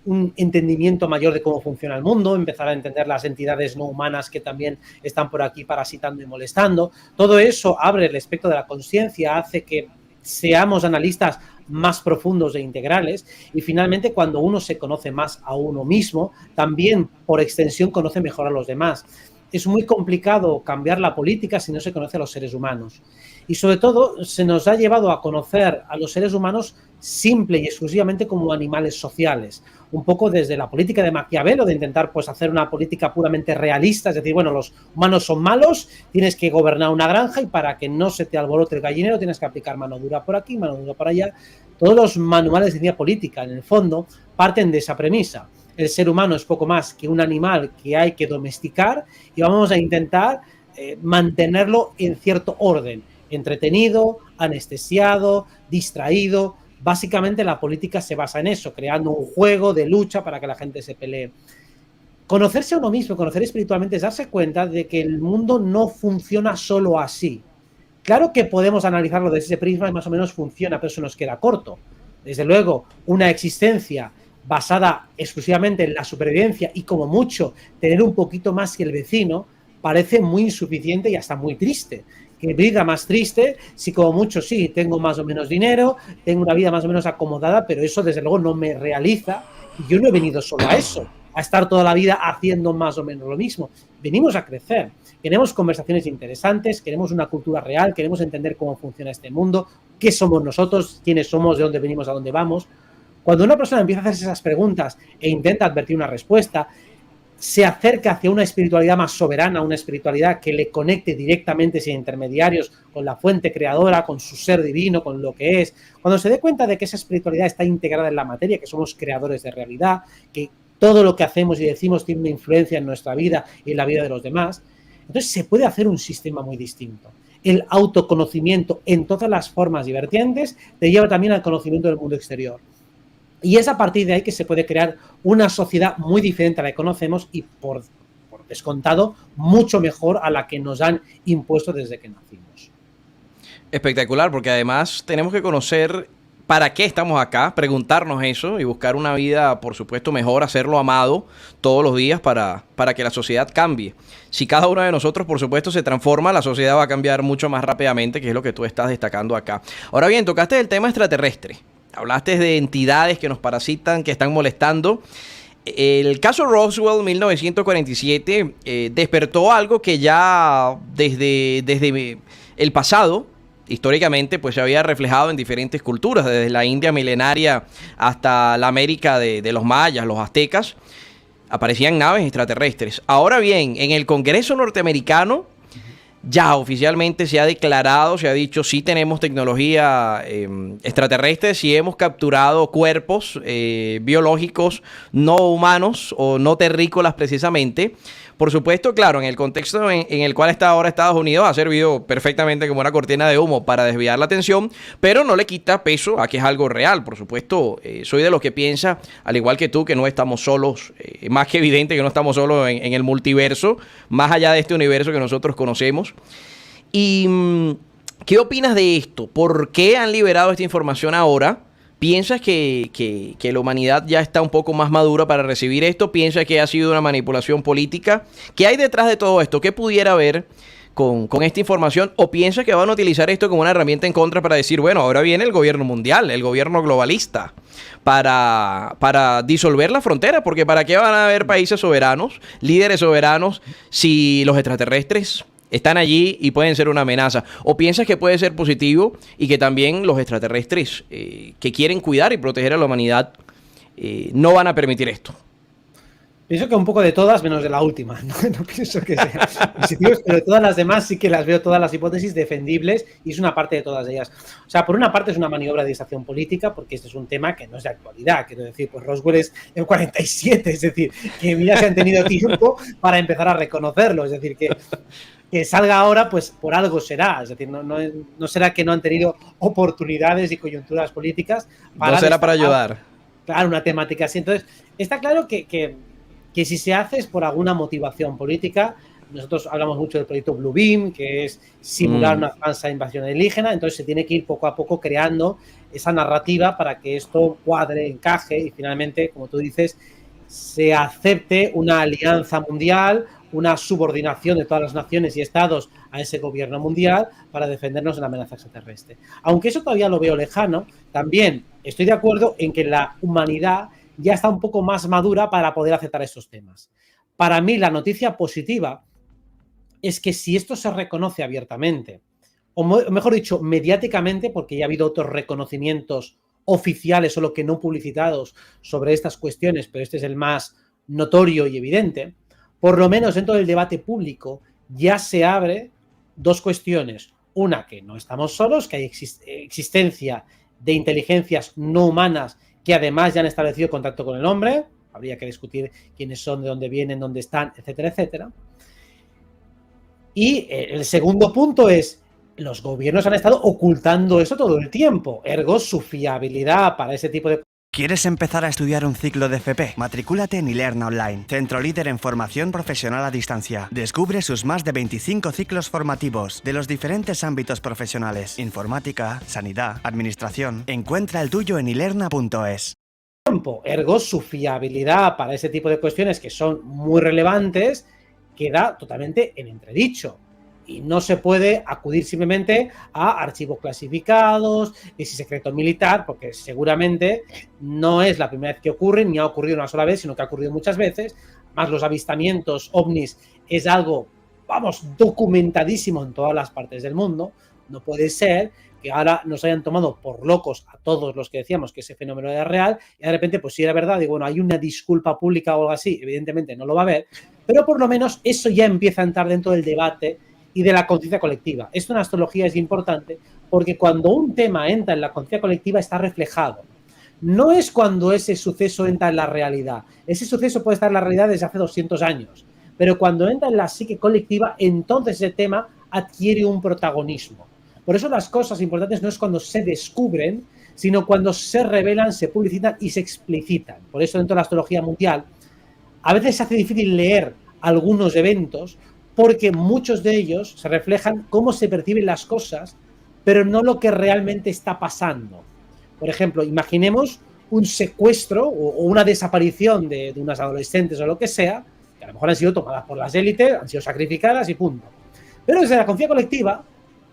un entendimiento mayor de cómo funciona el mundo, empezar a entender las entidades no humanas que también están por aquí parasitando y molestando. Todo eso abre el espectro de la conciencia, hace que seamos analistas más profundos e integrales, y finalmente cuando uno se conoce más a uno mismo, también por extensión conoce mejor a los demás. Es muy complicado cambiar la política si no se conoce a los seres humanos. Y sobre todo se nos ha llevado a conocer a los seres humanos simple y exclusivamente como animales sociales. Un poco desde la política de Maquiavelo, de intentar pues hacer una política puramente realista, es decir, bueno, los humanos son malos, tienes que gobernar una granja y para que no se te alborote el gallinero tienes que aplicar mano dura por aquí, mano dura por allá. Todos los manuales de ciencia política, en el fondo, parten de esa premisa. El ser humano es poco más que un animal que hay que domesticar y vamos a intentar mantenerlo en cierto orden, entretenido, anestesiado, distraído. Básicamente la política se basa en eso, creando un juego de lucha para que la gente se pelee. Conocerse a uno mismo, conocer espiritualmente, es darse cuenta de que el mundo no funciona solo así. Claro que podemos analizarlo desde ese prisma y más o menos funciona, pero eso nos queda corto. Desde luego, una existencia basada exclusivamente en la supervivencia y como mucho tener un poquito más que el vecino parece muy insuficiente y hasta muy triste. Que vida más triste si como mucho sí, tengo más o menos dinero, tengo una vida más o menos acomodada, pero eso desde luego no me realiza y yo no he venido solo a eso, a estar toda la vida haciendo más o menos lo mismo. Venimos a crecer, queremos conversaciones interesantes, queremos una cultura real, queremos entender cómo funciona este mundo, qué somos nosotros, quiénes somos, de dónde venimos, a dónde vamos. Cuando una persona empieza a hacerse esas preguntas e intenta advertir una respuesta, se acerca hacia una espiritualidad más soberana, una espiritualidad que le conecte directamente sin intermediarios con la fuente creadora, con su ser divino, con lo que es. Cuando se dé cuenta de que esa espiritualidad está integrada en la materia, que somos creadores de realidad, que todo lo que hacemos y decimos tiene una influencia en nuestra vida y en la vida de los demás, entonces se puede hacer un sistema muy distinto. El autoconocimiento en todas las formas y vertientes te lleva también al conocimiento del mundo exterior. Y es a partir de ahí que se puede crear una sociedad muy diferente a la que conocemos y, por descontado, mucho mejor a la que nos han impuesto desde que nacimos. Espectacular, porque además tenemos que conocer para qué estamos acá, preguntarnos eso y buscar una vida, por supuesto, mejor, hacerlo amado todos los días para que la sociedad cambie. Si cada uno de nosotros, por supuesto, se transforma, la sociedad va a cambiar mucho más rápidamente, que es lo que tú estás destacando acá. Ahora bien, tocaste el tema extraterrestre. Hablaste de entidades que nos parasitan, que están molestando. El caso Roswell 1947 despertó algo que ya desde el pasado, históricamente, pues se había reflejado en diferentes culturas, desde la India milenaria hasta la América de los mayas, los aztecas, aparecían naves extraterrestres. Ahora bien, en el Congreso norteamericano, ya oficialmente se ha declarado, se ha dicho, sí tenemos tecnología extraterrestre, sí hemos capturado cuerpos biológicos no humanos o no terrícolas precisamente. Por supuesto, claro, en el contexto en el cual está ahora Estados Unidos ha servido perfectamente como una cortina de humo para desviar la atención, pero no le quita peso a que es algo real. Por supuesto, soy de los que piensa, al igual que tú, que no estamos solos, más que evidente que no estamos solos en el multiverso, más allá de este universo que nosotros conocemos. ¿Y qué opinas de esto? ¿Por qué han liberado esta información ahora? ¿Piensas que la humanidad ya está un poco más madura para recibir esto? ¿Piensas que ha sido una manipulación política? ¿Qué hay detrás de todo esto? ¿Qué pudiera haber con esta información? ¿O piensas que van a utilizar esto como una herramienta en contra para decir, bueno, ahora viene el gobierno mundial, el gobierno globalista, para disolver la frontera? Porque ¿para qué van a haber países soberanos, líderes soberanos, si los extraterrestres están allí y pueden ser una amenaza? ¿O piensas que puede ser positivo y que también los extraterrestres que quieren cuidar y proteger a la humanidad no van a permitir esto? Pienso que un poco de todas, menos de la última. No pienso que sean positivos, pero de todas las demás sí que las veo todas las hipótesis defendibles y es una parte de todas ellas. O sea, por una parte es una maniobra de distracción política porque este es un tema que no es de actualidad. Quiero decir, pues Roswell es el 47, es decir, que mira que han tenido tiempo para empezar a reconocerlo. Es decir, que salga ahora, pues por algo será. Es decir, no será que no han tenido oportunidades y coyunturas políticas para... No será para ayudar. Claro, una temática así. Entonces, está claro que si se hace es por alguna motivación política. Nosotros hablamos mucho del proyecto Bluebeam, que es simular una falsa invasión alienígena, entonces se tiene que ir poco a poco creando esa narrativa para que esto cuadre, encaje y finalmente, como tú dices, se acepte una alianza mundial, una subordinación de todas las naciones y estados a ese gobierno mundial para defendernos de la amenaza extraterrestre. Aunque eso todavía lo veo lejano, también estoy de acuerdo en que la humanidad ya está un poco más madura para poder aceptar estos temas. Para mí, la noticia positiva es que si esto se reconoce abiertamente, o mejor dicho, mediáticamente, porque ya ha habido otros reconocimientos oficiales, solo que no publicitados, sobre estas cuestiones, pero este es el más notorio y evidente, por lo menos dentro del debate público ya se abre dos cuestiones. Una, que no estamos solos, que hay existencia de inteligencias no humanas que además ya han establecido contacto con el hombre. Habría que discutir quiénes son, de dónde vienen, dónde están, etcétera, etcétera. Y el segundo punto es, los gobiernos han estado ocultando eso todo el tiempo, ergo su fiabilidad para ese tipo de... ¿Quieres empezar a estudiar un ciclo de FP? Matricúlate en Ilerna Online, centro líder en formación profesional a distancia. Descubre sus más de 25 ciclos formativos de los diferentes ámbitos profesionales: informática, sanidad, administración. Encuentra el tuyo en ilerna.es. Ergo, su fiabilidad para ese tipo de cuestiones que son muy relevantes queda totalmente en entredicho. Y no se puede acudir simplemente a archivos clasificados, ese secreto militar, porque seguramente no es la primera vez que ocurre, ni ha ocurrido una sola vez, sino que ha ocurrido muchas veces. Más los avistamientos ovnis es algo, vamos, documentadísimo en todas las partes del mundo. No puede ser que ahora nos hayan tomado por locos a todos los que decíamos que ese fenómeno era real y de repente, pues si era verdad, y bueno, hay una disculpa pública o algo así, evidentemente no lo va a haber, pero por lo menos eso ya empieza a entrar dentro del debate y de la conciencia colectiva. Esto en astrología es importante porque cuando un tema entra en la conciencia colectiva está reflejado. No es cuando ese suceso entra en la realidad. Ese suceso puede estar en la realidad desde hace 200 años, pero cuando entra en la psique colectiva, entonces ese tema adquiere un protagonismo. Por eso las cosas importantes no es cuando se descubren, sino cuando se revelan, se publicitan y se explicitan. Por eso dentro de la astrología mundial a veces se hace difícil leer algunos eventos porque muchos de ellos se reflejan cómo se perciben las cosas, pero no lo que realmente está pasando. Por ejemplo, imaginemos un secuestro o una desaparición de unas adolescentes o lo que sea, que a lo mejor han sido tomadas por las élites, han sido sacrificadas y punto. Pero desde la conciencia colectiva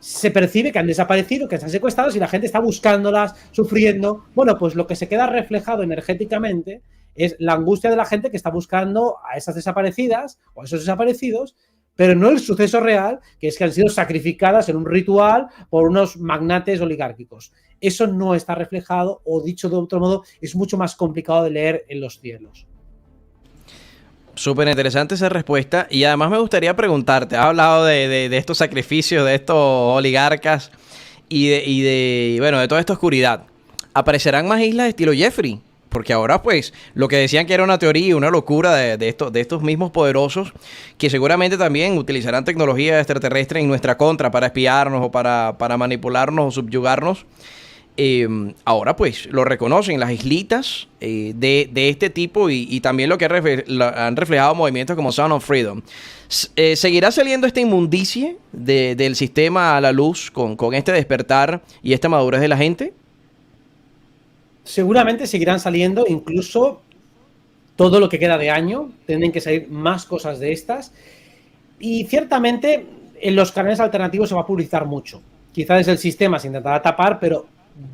se percibe que han desaparecido, que están secuestrados y la gente está buscándolas, sufriendo. Bueno, pues lo que se queda reflejado energéticamente es la angustia de la gente que está buscando a esas desaparecidas o a esos desaparecidos, pero no el suceso real, que es que han sido sacrificadas en un ritual por unos magnates oligárquicos. Eso no está reflejado, o dicho de otro modo, es mucho más complicado de leer en los cielos. Súper interesante esa respuesta. Y además me gustaría preguntarte, has hablado de estos sacrificios, de estos oligarcas y de toda esta oscuridad. ¿Aparecerán más islas de estilo Jeffrey? Porque ahora, pues, lo que decían que era una teoría, una locura de estos mismos poderosos, que seguramente también utilizarán tecnología extraterrestre en nuestra contra para espiarnos o para manipularnos o subyugarnos. Ahora, pues, lo reconocen las islitas de este tipo y también lo que han reflejado movimientos como Sound of Freedom. ¿Seguirá saliendo esta inmundicie del sistema a la luz con este despertar y esta madurez de la gente? Seguramente seguirán saliendo, incluso todo lo que queda de año, tienen que salir más cosas de estas. Y ciertamente en los canales alternativos se va a publicitar mucho. Quizás desde el sistema se intentará tapar, pero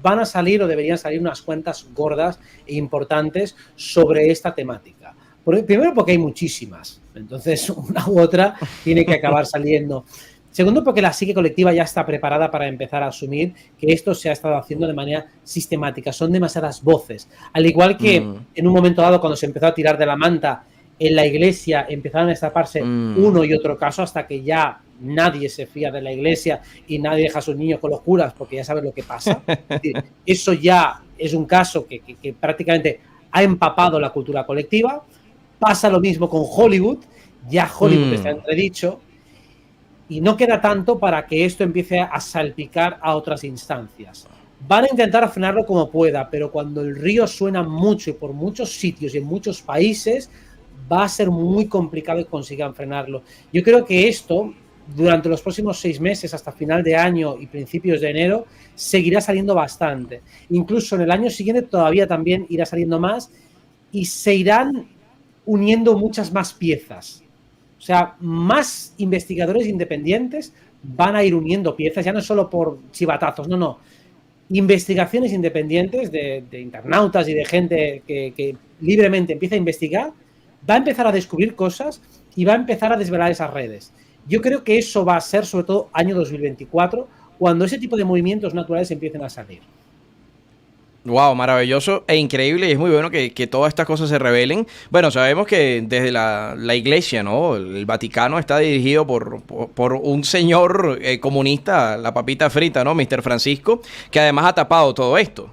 van a salir o deberían salir unas cuentas gordas e importantes sobre esta temática. Primero porque hay muchísimas, entonces una u otra tiene que acabar saliendo. Segundo, porque la psique colectiva ya está preparada para empezar a asumir que esto se ha estado haciendo de manera sistemática. Son demasiadas voces. Al igual que en un momento dado, cuando se empezó a tirar de la manta en la iglesia, empezaron a destaparse uno y otro caso hasta que ya nadie se fía de la iglesia y nadie deja a sus niños con los curas porque ya saben lo que pasa. Es decir, eso ya es un caso que prácticamente ha empapado la cultura colectiva. Pasa lo mismo con Hollywood. Ya Hollywood está entredicho. Y no queda tanto para que esto empiece a salpicar a otras instancias. Van a intentar frenarlo como pueda, pero cuando el río suena mucho y por muchos sitios y en muchos países, va a ser muy complicado que consigan frenarlo. Yo creo que esto, durante los próximos 6 meses, hasta final de año y principios de enero, seguirá saliendo bastante. Incluso en el año siguiente todavía también irá saliendo más y se irán uniendo muchas más piezas. O sea, más investigadores independientes van a ir uniendo piezas, ya no solo por chivatazos, no. Investigaciones independientes de internautas y de gente que libremente empieza a investigar, va a empezar a descubrir cosas y va a empezar a desvelar esas redes. Yo creo que eso va a ser sobre todo año 2024, cuando ese tipo de movimientos naturales empiecen a salir. Wow, maravilloso e increíble, y es muy bueno que todas estas cosas se revelen. Bueno, sabemos que desde la iglesia, ¿no? El Vaticano está dirigido por un señor comunista, la papita frita, ¿no? Mr. Francisco, que además ha tapado todo esto.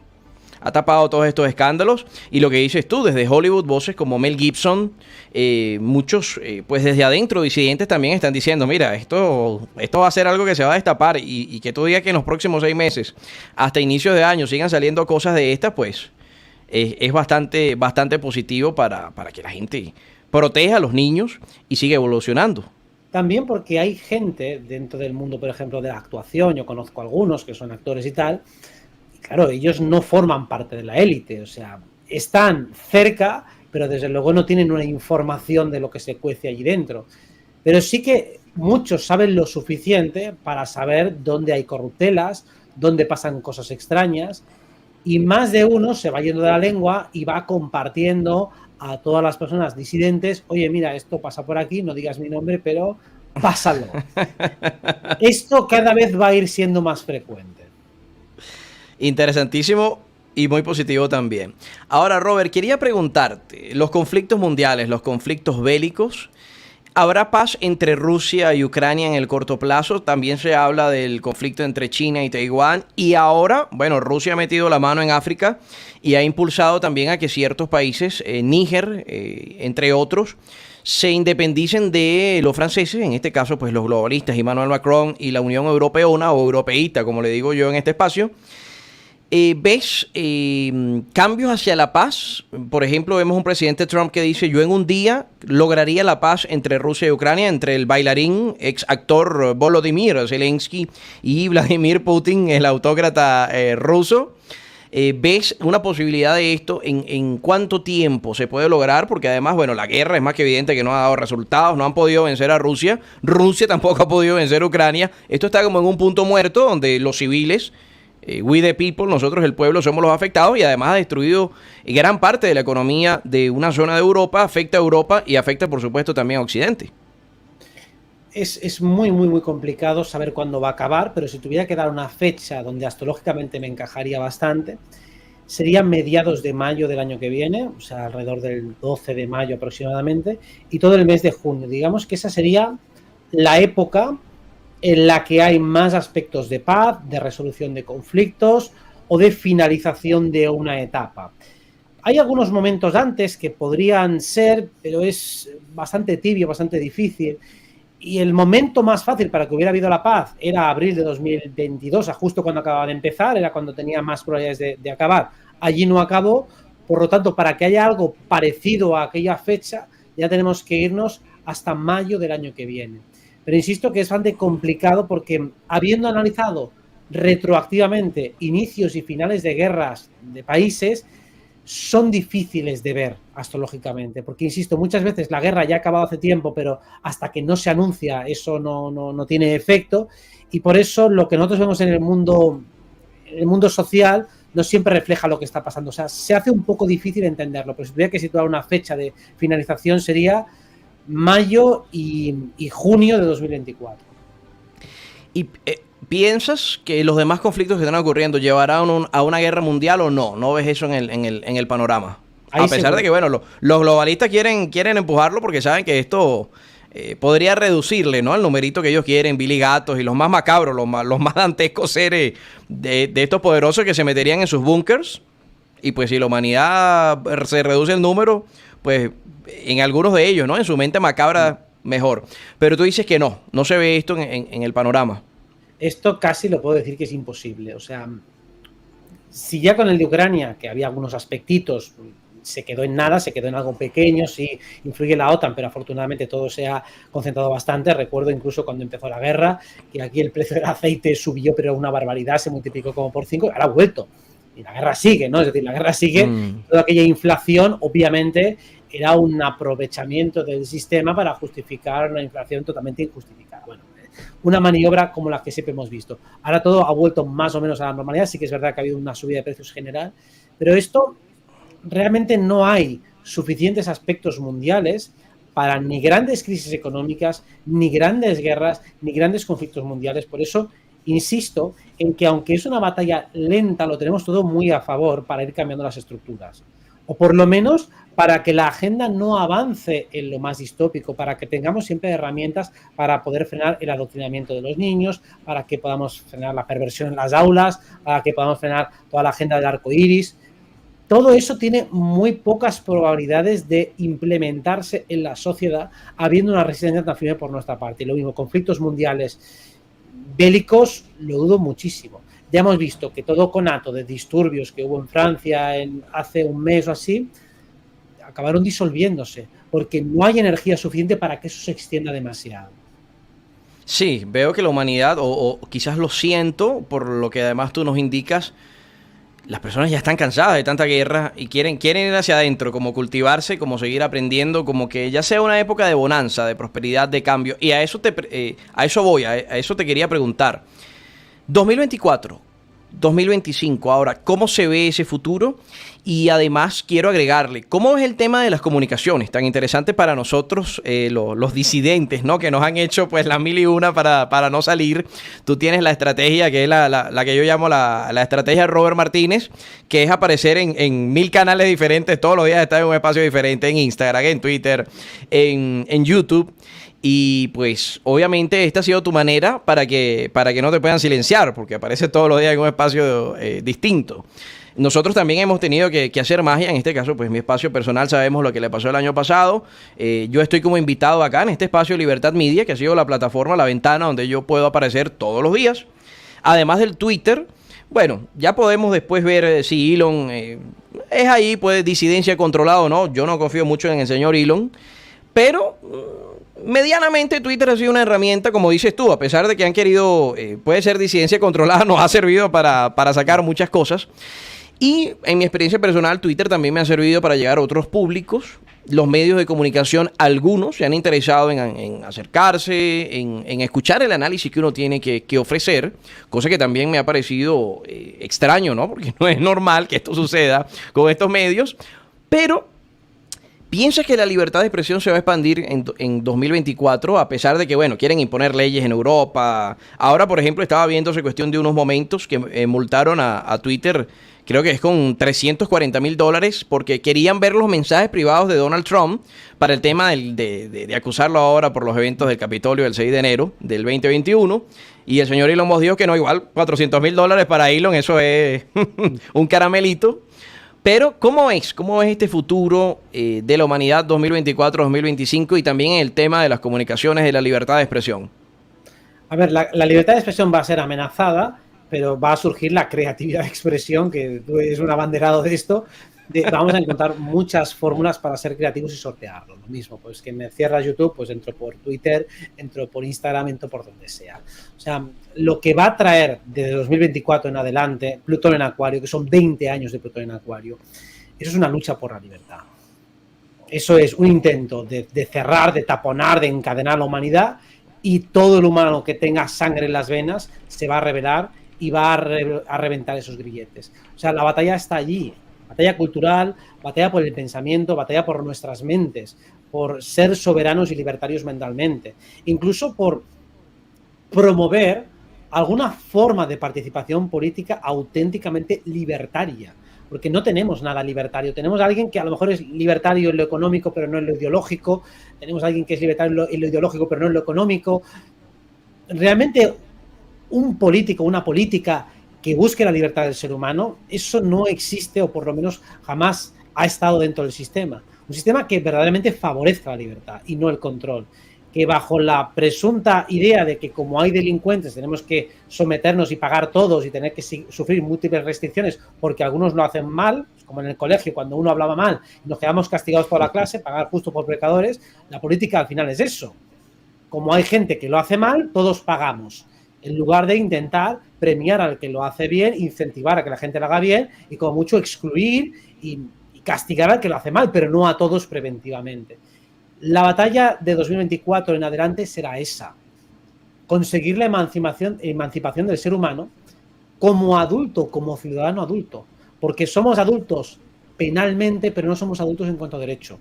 Ha tapado todos estos escándalos, y lo que dices tú, desde Hollywood, voces como Mel Gibson, muchos, pues desde adentro, disidentes también están diciendo, mira, esto va a ser algo que se va a destapar, y que tú digas que en los próximos 6 meses, hasta inicios de año, sigan saliendo cosas de estas, pues es bastante positivo para que la gente proteja a los niños y siga evolucionando. También porque hay gente dentro del mundo, por ejemplo, de la actuación, yo conozco algunos que son actores y tal. Claro, ellos no forman parte de la élite, o sea, están cerca, pero desde luego no tienen una información de lo que se cuece allí dentro. Pero sí que muchos saben lo suficiente para saber dónde hay corruptelas, dónde pasan cosas extrañas, y más de uno se va yendo de la lengua y va compartiendo a todas las personas disidentes, oye, mira, esto pasa por aquí, no digas mi nombre, pero pásalo. Esto cada vez va a ir siendo más frecuente. Interesantísimo y muy positivo también. Ahora, Robert, quería preguntarte, los conflictos mundiales, los conflictos bélicos, ¿habrá paz entre Rusia y Ucrania en el corto plazo? También se habla del conflicto entre China y Taiwán. Y ahora, bueno, Rusia ha metido la mano en África y ha impulsado también a que ciertos países, Níger, entre otros, se independicen de los franceses, en este caso, pues los globalistas, Emmanuel Macron y la Unión Europeona, o europeísta, como le digo yo en este espacio. ¿Ves cambios hacia la paz? Por ejemplo, vemos un presidente Trump que dice, yo en un día lograría la paz entre Rusia y Ucrania, entre el bailarín, ex actor Volodymyr Zelensky y Vladimir Putin, el autócrata ruso. ¿Ves una posibilidad de esto? ¿En cuánto tiempo se puede lograr? Porque además, bueno, la guerra es más que evidente que no ha dado resultados, no han podido vencer a Rusia, Rusia tampoco ha podido vencer a Ucrania. Esto está como en un punto muerto donde los civiles, we the people, nosotros el pueblo, somos los afectados, y además ha destruido gran parte de la economía de una zona de Europa, afecta a Europa y afecta por supuesto también a Occidente. Es muy, muy, muy complicado saber cuándo va a acabar, pero si tuviera que dar una fecha donde astrológicamente me encajaría bastante, sería mediados de mayo del año que viene, o sea, alrededor del 12 de mayo aproximadamente, y todo el mes de junio. Digamos que esa sería la época en la que hay más aspectos de paz, de resolución de conflictos o de finalización de una etapa. Hay algunos momentos antes que podrían ser, pero es bastante tibio, bastante difícil. Y el momento más fácil para que hubiera habido la paz era abril de 2022, justo cuando acababa de empezar, era cuando tenía más probabilidades de acabar. Allí no acabó, por lo tanto, para que haya algo parecido a aquella fecha, ya tenemos que irnos hasta mayo del año que viene. Pero insisto que es bastante complicado porque, habiendo analizado retroactivamente inicios y finales de guerras de países, son difíciles de ver astrológicamente, porque insisto, muchas veces la guerra ya ha acabado hace tiempo, pero hasta que no se anuncia eso no tiene efecto, y por eso lo que nosotros vemos en el mundo social no siempre refleja lo que está pasando. O sea, se hace un poco difícil entenderlo, pero si tuviera que situar una fecha de finalización sería mayo y junio de 2024. ¿Y piensas que los demás conflictos que están ocurriendo llevarán a una guerra mundial o no? ¿No ves eso en el panorama? Ahí a pesar de que, bueno, los globalistas quieren empujarlo porque saben que esto podría reducirle, ¿no?, al numerito que ellos quieren, Billy Gatos y los más macabros, los más dantescos seres de estos poderosos que se meterían en sus búnkers. Y pues si la humanidad se reduce el número, pues en algunos de ellos, ¿no?, en su mente macabra, mejor. Pero tú dices que no se ve esto en el panorama. Esto casi lo puedo decir que es imposible. O sea, si ya con el de Ucrania, que había algunos aspectitos, se quedó en nada, se quedó en algo pequeño, sí influye la OTAN, pero afortunadamente todo se ha concentrado bastante. Recuerdo incluso cuando empezó la guerra, que aquí el precio del aceite subió, pero una barbaridad, se multiplicó como por 5, ahora ha vuelto. Y la guerra sigue, ¿no? Es decir, la guerra sigue, toda aquella inflación, obviamente, era un aprovechamiento del sistema para justificar una inflación totalmente injustificada. Bueno, una maniobra como la que siempre hemos visto. Ahora todo ha vuelto más o menos a la normalidad, sí que es verdad que ha habido una subida de precios general, pero esto realmente no hay suficientes aspectos mundiales para ni grandes crisis económicas, ni grandes guerras, ni grandes conflictos mundiales. Por eso insisto en que aunque es una batalla lenta, lo tenemos todo muy a favor para ir cambiando las estructuras. O por lo menos para que la agenda no avance en lo más distópico, para que tengamos siempre herramientas para poder frenar el adoctrinamiento de los niños, para que podamos frenar la perversión en las aulas, para que podamos frenar toda la agenda del arco iris. Todo eso tiene muy pocas probabilidades de implementarse en la sociedad, habiendo una resistencia tan firme por nuestra parte. Y lo mismo, conflictos mundiales bélicos, lo dudo muchísimo. Ya hemos visto que todo conato de disturbios que hubo en Francia hace un mes o así, acabaron disolviéndose, porque no hay energía suficiente para que eso se extienda demasiado. Sí, veo que la humanidad, o quizás lo siento, por lo que además tú nos indicas, las personas ya están cansadas de tanta guerra y quieren ir hacia adentro, como cultivarse, como seguir aprendiendo, como que ya sea una época de bonanza, de prosperidad, de cambio. Y a eso a eso te quería preguntar. 2024, 2025, ahora, ¿cómo se ve ese futuro? Y además quiero agregarle, ¿cómo es el tema de las comunicaciones? Tan interesante para nosotros, los disidentes, ¿no? Que nos han hecho pues las mil y una para no salir. Tú tienes la estrategia, que es la que yo llamo la estrategia de Robert Martínez, que es aparecer en 1000 canales diferentes, todos los días estar en un espacio diferente, en Instagram, en Twitter, en YouTube. Y pues obviamente esta ha sido tu manera para que no te puedan silenciar, porque apareces todos los días en un espacio distinto. Nosotros también hemos tenido que hacer magia, en este caso pues mi espacio personal, sabemos lo que le pasó el año pasado. Yo estoy como invitado acá en este espacio Libertad Media, que ha sido la plataforma, la ventana donde yo puedo aparecer todos los días. Además del Twitter, bueno, ya podemos después ver si Elon es ahí, pues disidencia controlada o no. Yo no confío mucho en el señor Elon, pero medianamente Twitter ha sido una herramienta, como dices tú, a pesar de que han querido, puede ser disidencia controlada, nos ha servido para sacar muchas cosas. Y en mi experiencia personal, Twitter también me ha servido para llegar a otros públicos. Los medios de comunicación, algunos se han interesado en acercarse, en escuchar el análisis que uno tiene que ofrecer, cosa que también me ha parecido extraño, ¿no? Porque no es normal que esto suceda con estos medios, pero ¿piensas que la libertad de expresión se va a expandir en 2024, a pesar de que, bueno, quieren imponer leyes en Europa? Ahora, por ejemplo, estaba viéndose cuestión de unos momentos que multaron a Twitter, creo que es con $340,000, porque querían ver los mensajes privados de Donald Trump para el tema de acusarlo ahora por los eventos del Capitolio del 6 de enero del 2021. Y el señor Elon Musk dijo que no, igual $400,000 para Elon, eso es un caramelito. Pero, ¿cómo es este futuro de la humanidad 2024-2025 y también en el tema de las comunicaciones, de la libertad de expresión? A ver, la libertad de expresión va a ser amenazada, pero va a surgir la creatividad de expresión, que tú eres un abanderado de esto. Vamos a encontrar muchas fórmulas para ser creativos y sortearlo. Lo mismo, pues que me cierra YouTube, pues entro por Twitter, entro por Instagram, entro por donde sea. O sea, lo que va a traer desde 2024 en adelante Plutón en Acuario, que son 20 años de Plutón en Acuario, eso es una lucha por la libertad. Eso es un intento de cerrar, de taponar, de encadenar la humanidad, y todo el humano que tenga sangre en las venas se va a rebelar y va a reventar esos grilletes. O sea, la batalla está allí. Batalla cultural, batalla por el pensamiento, batalla por nuestras mentes, por ser soberanos y libertarios mentalmente, incluso por promover alguna forma de participación política auténticamente libertaria, porque no tenemos nada libertario. Tenemos a alguien que a lo mejor es libertario en lo económico, pero no en lo ideológico. Tenemos a alguien que es libertario en lo ideológico, pero no en lo económico. Realmente, un político, una política que busque la libertad del ser humano, eso no existe, o por lo menos jamás ha estado dentro del sistema. Un sistema que verdaderamente favorezca la libertad y no el control. que bajo la presunta idea de que como hay delincuentes tenemos que someternos y pagar todos y tener que sufrir múltiples restricciones porque algunos lo hacen mal, como en el colegio cuando uno hablaba mal y nos quedamos castigados por la clase, pagar justo por pecadores, la política al final es eso. Como hay gente que lo hace mal, todos pagamos, en lugar de intentar premiar al que lo hace bien, incentivar a que la gente lo haga bien y como mucho excluir y castigar al que lo hace mal, pero no a todos preventivamente. La batalla de 2024 en adelante será esa, conseguir la emancipación del ser humano como adulto, como ciudadano adulto, porque somos adultos penalmente, pero no somos adultos en cuanto a derecho.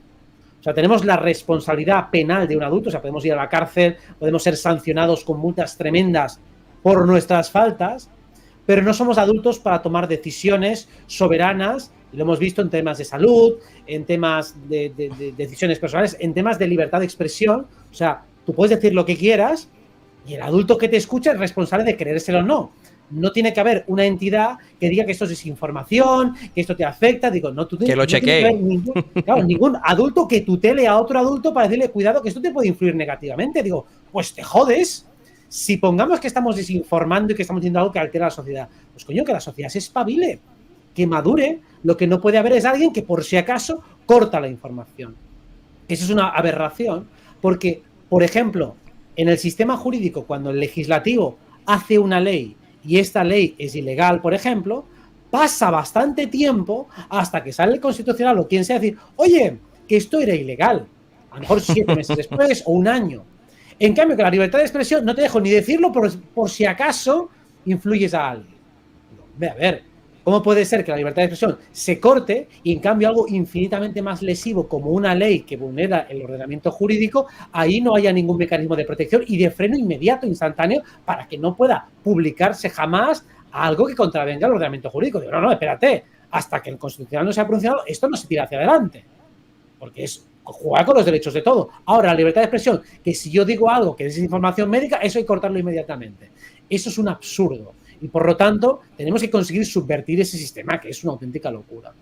O sea, tenemos la responsabilidad penal de un adulto, o sea, podemos ir a la cárcel, podemos ser sancionados con multas tremendas por nuestras faltas, pero no somos adultos para tomar decisiones soberanas. Lo hemos visto en temas de salud, en temas de decisiones personales, en temas de libertad de expresión. O sea, tú puedes decir lo que quieras y el adulto que te escucha es responsable de creérselo o no. No tiene que haber una entidad que diga que esto es desinformación, que esto te afecta. Digo, no, tú que lo chequee. Ningún adulto que tutele a otro adulto para decirle, cuidado, que esto te puede influir negativamente. Digo, pues te jodes. Si pongamos que estamos desinformando y que estamos haciendo algo que altera la sociedad, pues coño, que la sociedad se espabile, que madure. Lo que no puede haber es alguien que por si acaso corta la información. Eso es una aberración porque, por ejemplo, en el sistema jurídico, cuando el legislativo hace una ley y esta ley es ilegal, por ejemplo, pasa bastante tiempo hasta que sale el Constitucional o quien sea decir, oye, que esto era ilegal. A lo mejor 7 meses después o un año. En cambio, que la libertad de expresión no te dejo ni decirlo por si acaso influyes a alguien. Ve a ver. ¿Cómo puede ser que la libertad de expresión se corte y en cambio algo infinitamente más lesivo como una ley que vulnera el ordenamiento jurídico, ahí no haya ningún mecanismo de protección y de freno inmediato, instantáneo, para que no pueda publicarse jamás algo que contravenga el ordenamiento jurídico? Digo, no, espérate, hasta que el Constitucional no se ha pronunciado, esto no se tira hacia adelante, porque es jugar con los derechos de todo. Ahora, la libertad de expresión, que si yo digo algo que es información médica, eso hay que cortarlo inmediatamente. Eso es un absurdo. Y por lo tanto, tenemos que conseguir subvertir ese sistema, que es una auténtica locura.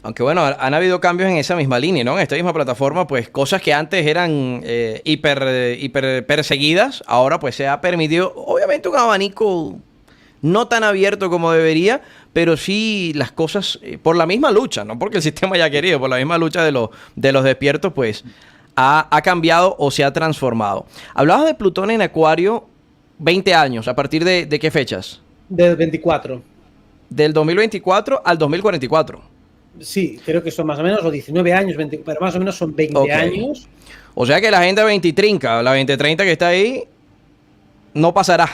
Aunque bueno, han habido cambios en esa misma línea, ¿no? En esta misma plataforma, pues cosas que antes eran hiper perseguidas, ahora pues se ha permitido, obviamente un abanico no tan abierto como debería, pero sí las cosas por la misma lucha, no porque el sistema haya querido, por la misma lucha de los despiertos, pues ha cambiado o se ha transformado. Hablabas de Plutón en Acuario, 20 años, ¿a partir de qué fechas? Del 24. Del 2024 al 2044. Sí, creo que son más o menos, o 19 años, 20, pero más o menos son 20 años. O sea que la Agenda 2030, la 2030 que está ahí, no pasará.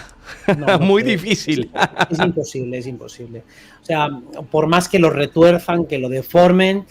No, muy difícil. Es imposible, es imposible. O sea, por más que lo retuerzan, que lo deformen,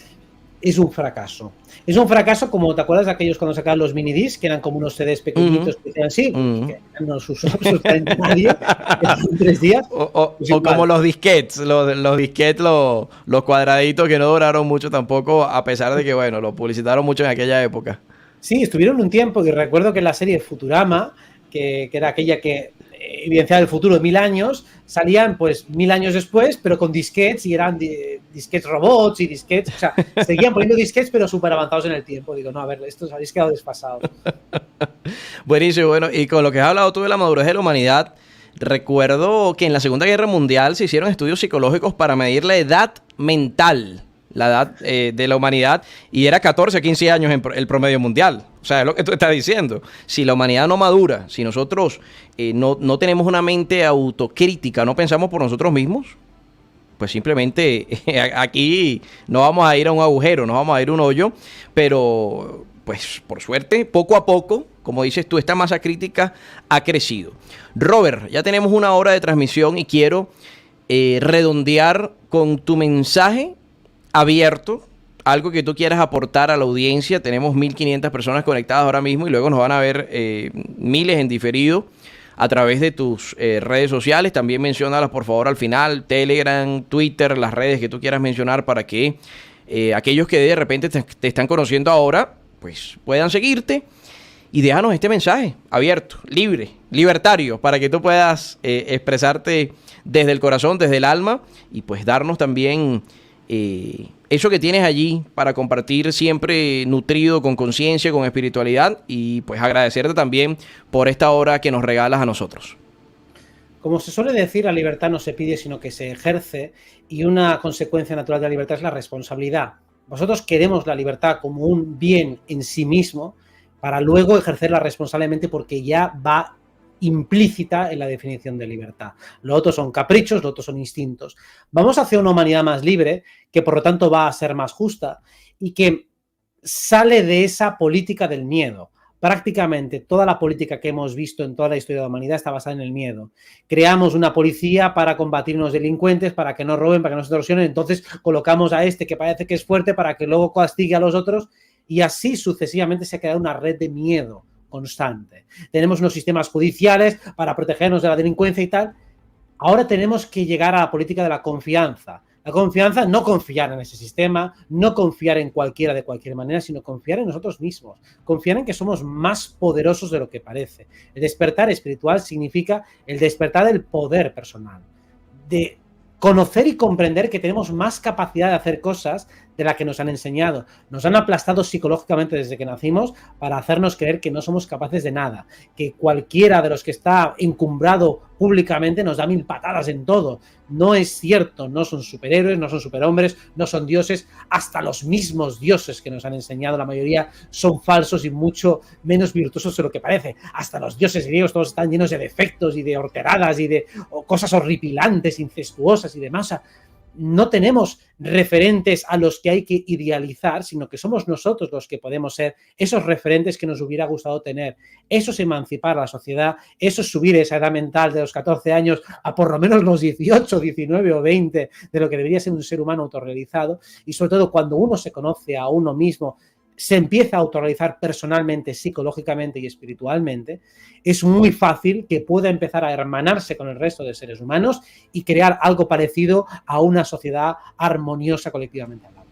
es un fracaso. Es un fracaso como, ¿te acuerdas de aquellos cuando sacaban los mini discs, que eran como unos CDs pequeñitos que decían así? Que no los usó absolutamente nadie en 3 días. O como los disquets, los cuadraditos que no duraron mucho tampoco, a pesar de que, bueno, lo publicitaron mucho en aquella época. Sí, estuvieron un tiempo, y recuerdo que en la serie Futurama, que era aquella que evidenciaba el futuro de 1000 años, salían pues 1000 años después, pero con disquets, y eran disquets robots y disquets, o sea, seguían poniendo disquets pero súper avanzados en el tiempo. Digo, no, a ver, estos habéis quedado desfasados. Buenísimo, bueno, y con lo que has hablado tú de la madurez de la humanidad, recuerdo que en la Segunda Guerra Mundial se hicieron estudios psicológicos para medir la edad mental, la edad de la humanidad, y era 14 a 15 años en el promedio mundial. O sea, es lo que tú estás diciendo. Si la humanidad no madura, si nosotros no tenemos una mente autocrítica, no pensamos por nosotros mismos, pues simplemente aquí no vamos a ir a un agujero, no vamos a ir a un hoyo, pero pues por suerte, poco a poco, como dices tú, esta masa crítica ha crecido. Robert, ya tenemos 1 hora de transmisión y quiero redondear con tu mensaje abierto, algo que tú quieras aportar a la audiencia. Tenemos 1500 personas conectadas ahora mismo y luego nos van a ver miles en diferido a través de tus redes sociales. También menciónalas por favor al final, Telegram, Twitter, las redes que tú quieras mencionar para que aquellos que de repente te están conociendo ahora, pues puedan seguirte. Y déjanos este mensaje abierto, libre, libertario, para que tú puedas expresarte desde el corazón, desde el alma, y pues darnos también eso que tienes allí para compartir siempre nutrido, con conciencia, con espiritualidad, y pues agradecerte también por esta hora que nos regalas a nosotros. Como se suele decir, la libertad no se pide, sino que se ejerce, y una consecuencia natural de la libertad es la responsabilidad. Nosotros queremos la libertad como un bien en sí mismo para luego ejercerla responsablemente, porque ya va implícita en la definición de libertad. Lo otro son caprichos, lo otro son instintos. Vamos hacia una humanidad más libre, que por lo tanto va a ser más justa y que sale de esa política del miedo. Prácticamente toda la política que hemos visto en toda la historia de la humanidad está basada en el miedo. Creamos una policía para combatir a los delincuentes, para que no roben, para que no se extorsionen, entonces colocamos a este que parece que es fuerte para que luego castigue a los otros, y así sucesivamente se ha creado una red de miedo constante. Tenemos unos sistemas judiciales para protegernos de la delincuencia y tal. Ahora tenemos que llegar a la política de la confianza. La confianza, no confiar en ese sistema, no confiar en cualquiera de cualquier manera, sino confiar en nosotros mismos, confiar en que somos más poderosos de lo que parece. El despertar espiritual significa el despertar del poder personal, de conocer y comprender que tenemos más capacidad de hacer cosas de la que nos han enseñado. Nos han aplastado psicológicamente desde que nacimos para hacernos creer que no somos capaces de nada, que cualquiera de los que está encumbrado públicamente nos da 1000 patadas en todo. No es cierto, no son superhéroes, no son superhombres, no son dioses. Hasta los mismos dioses que nos han enseñado, la mayoría son falsos y mucho menos virtuosos de lo que parece. Hasta los dioses griegos todos están llenos de defectos y de horteradas y de cosas horripilantes, incestuosas y demás. No tenemos referentes a los que hay que idealizar, sino que somos nosotros los que podemos ser esos referentes que nos hubiera gustado tener. Eso es emancipar a la sociedad, eso es subir esa edad mental de los 14 años a por lo menos los 18, 19 o 20 de lo que debería ser un ser humano autorrealizado, y sobre todo cuando uno se conoce a uno mismo, se empieza a autorrealizar personalmente, psicológicamente y espiritualmente, es muy fácil que pueda empezar a hermanarse con el resto de seres humanos y crear algo parecido a una sociedad armoniosa colectivamente hablando.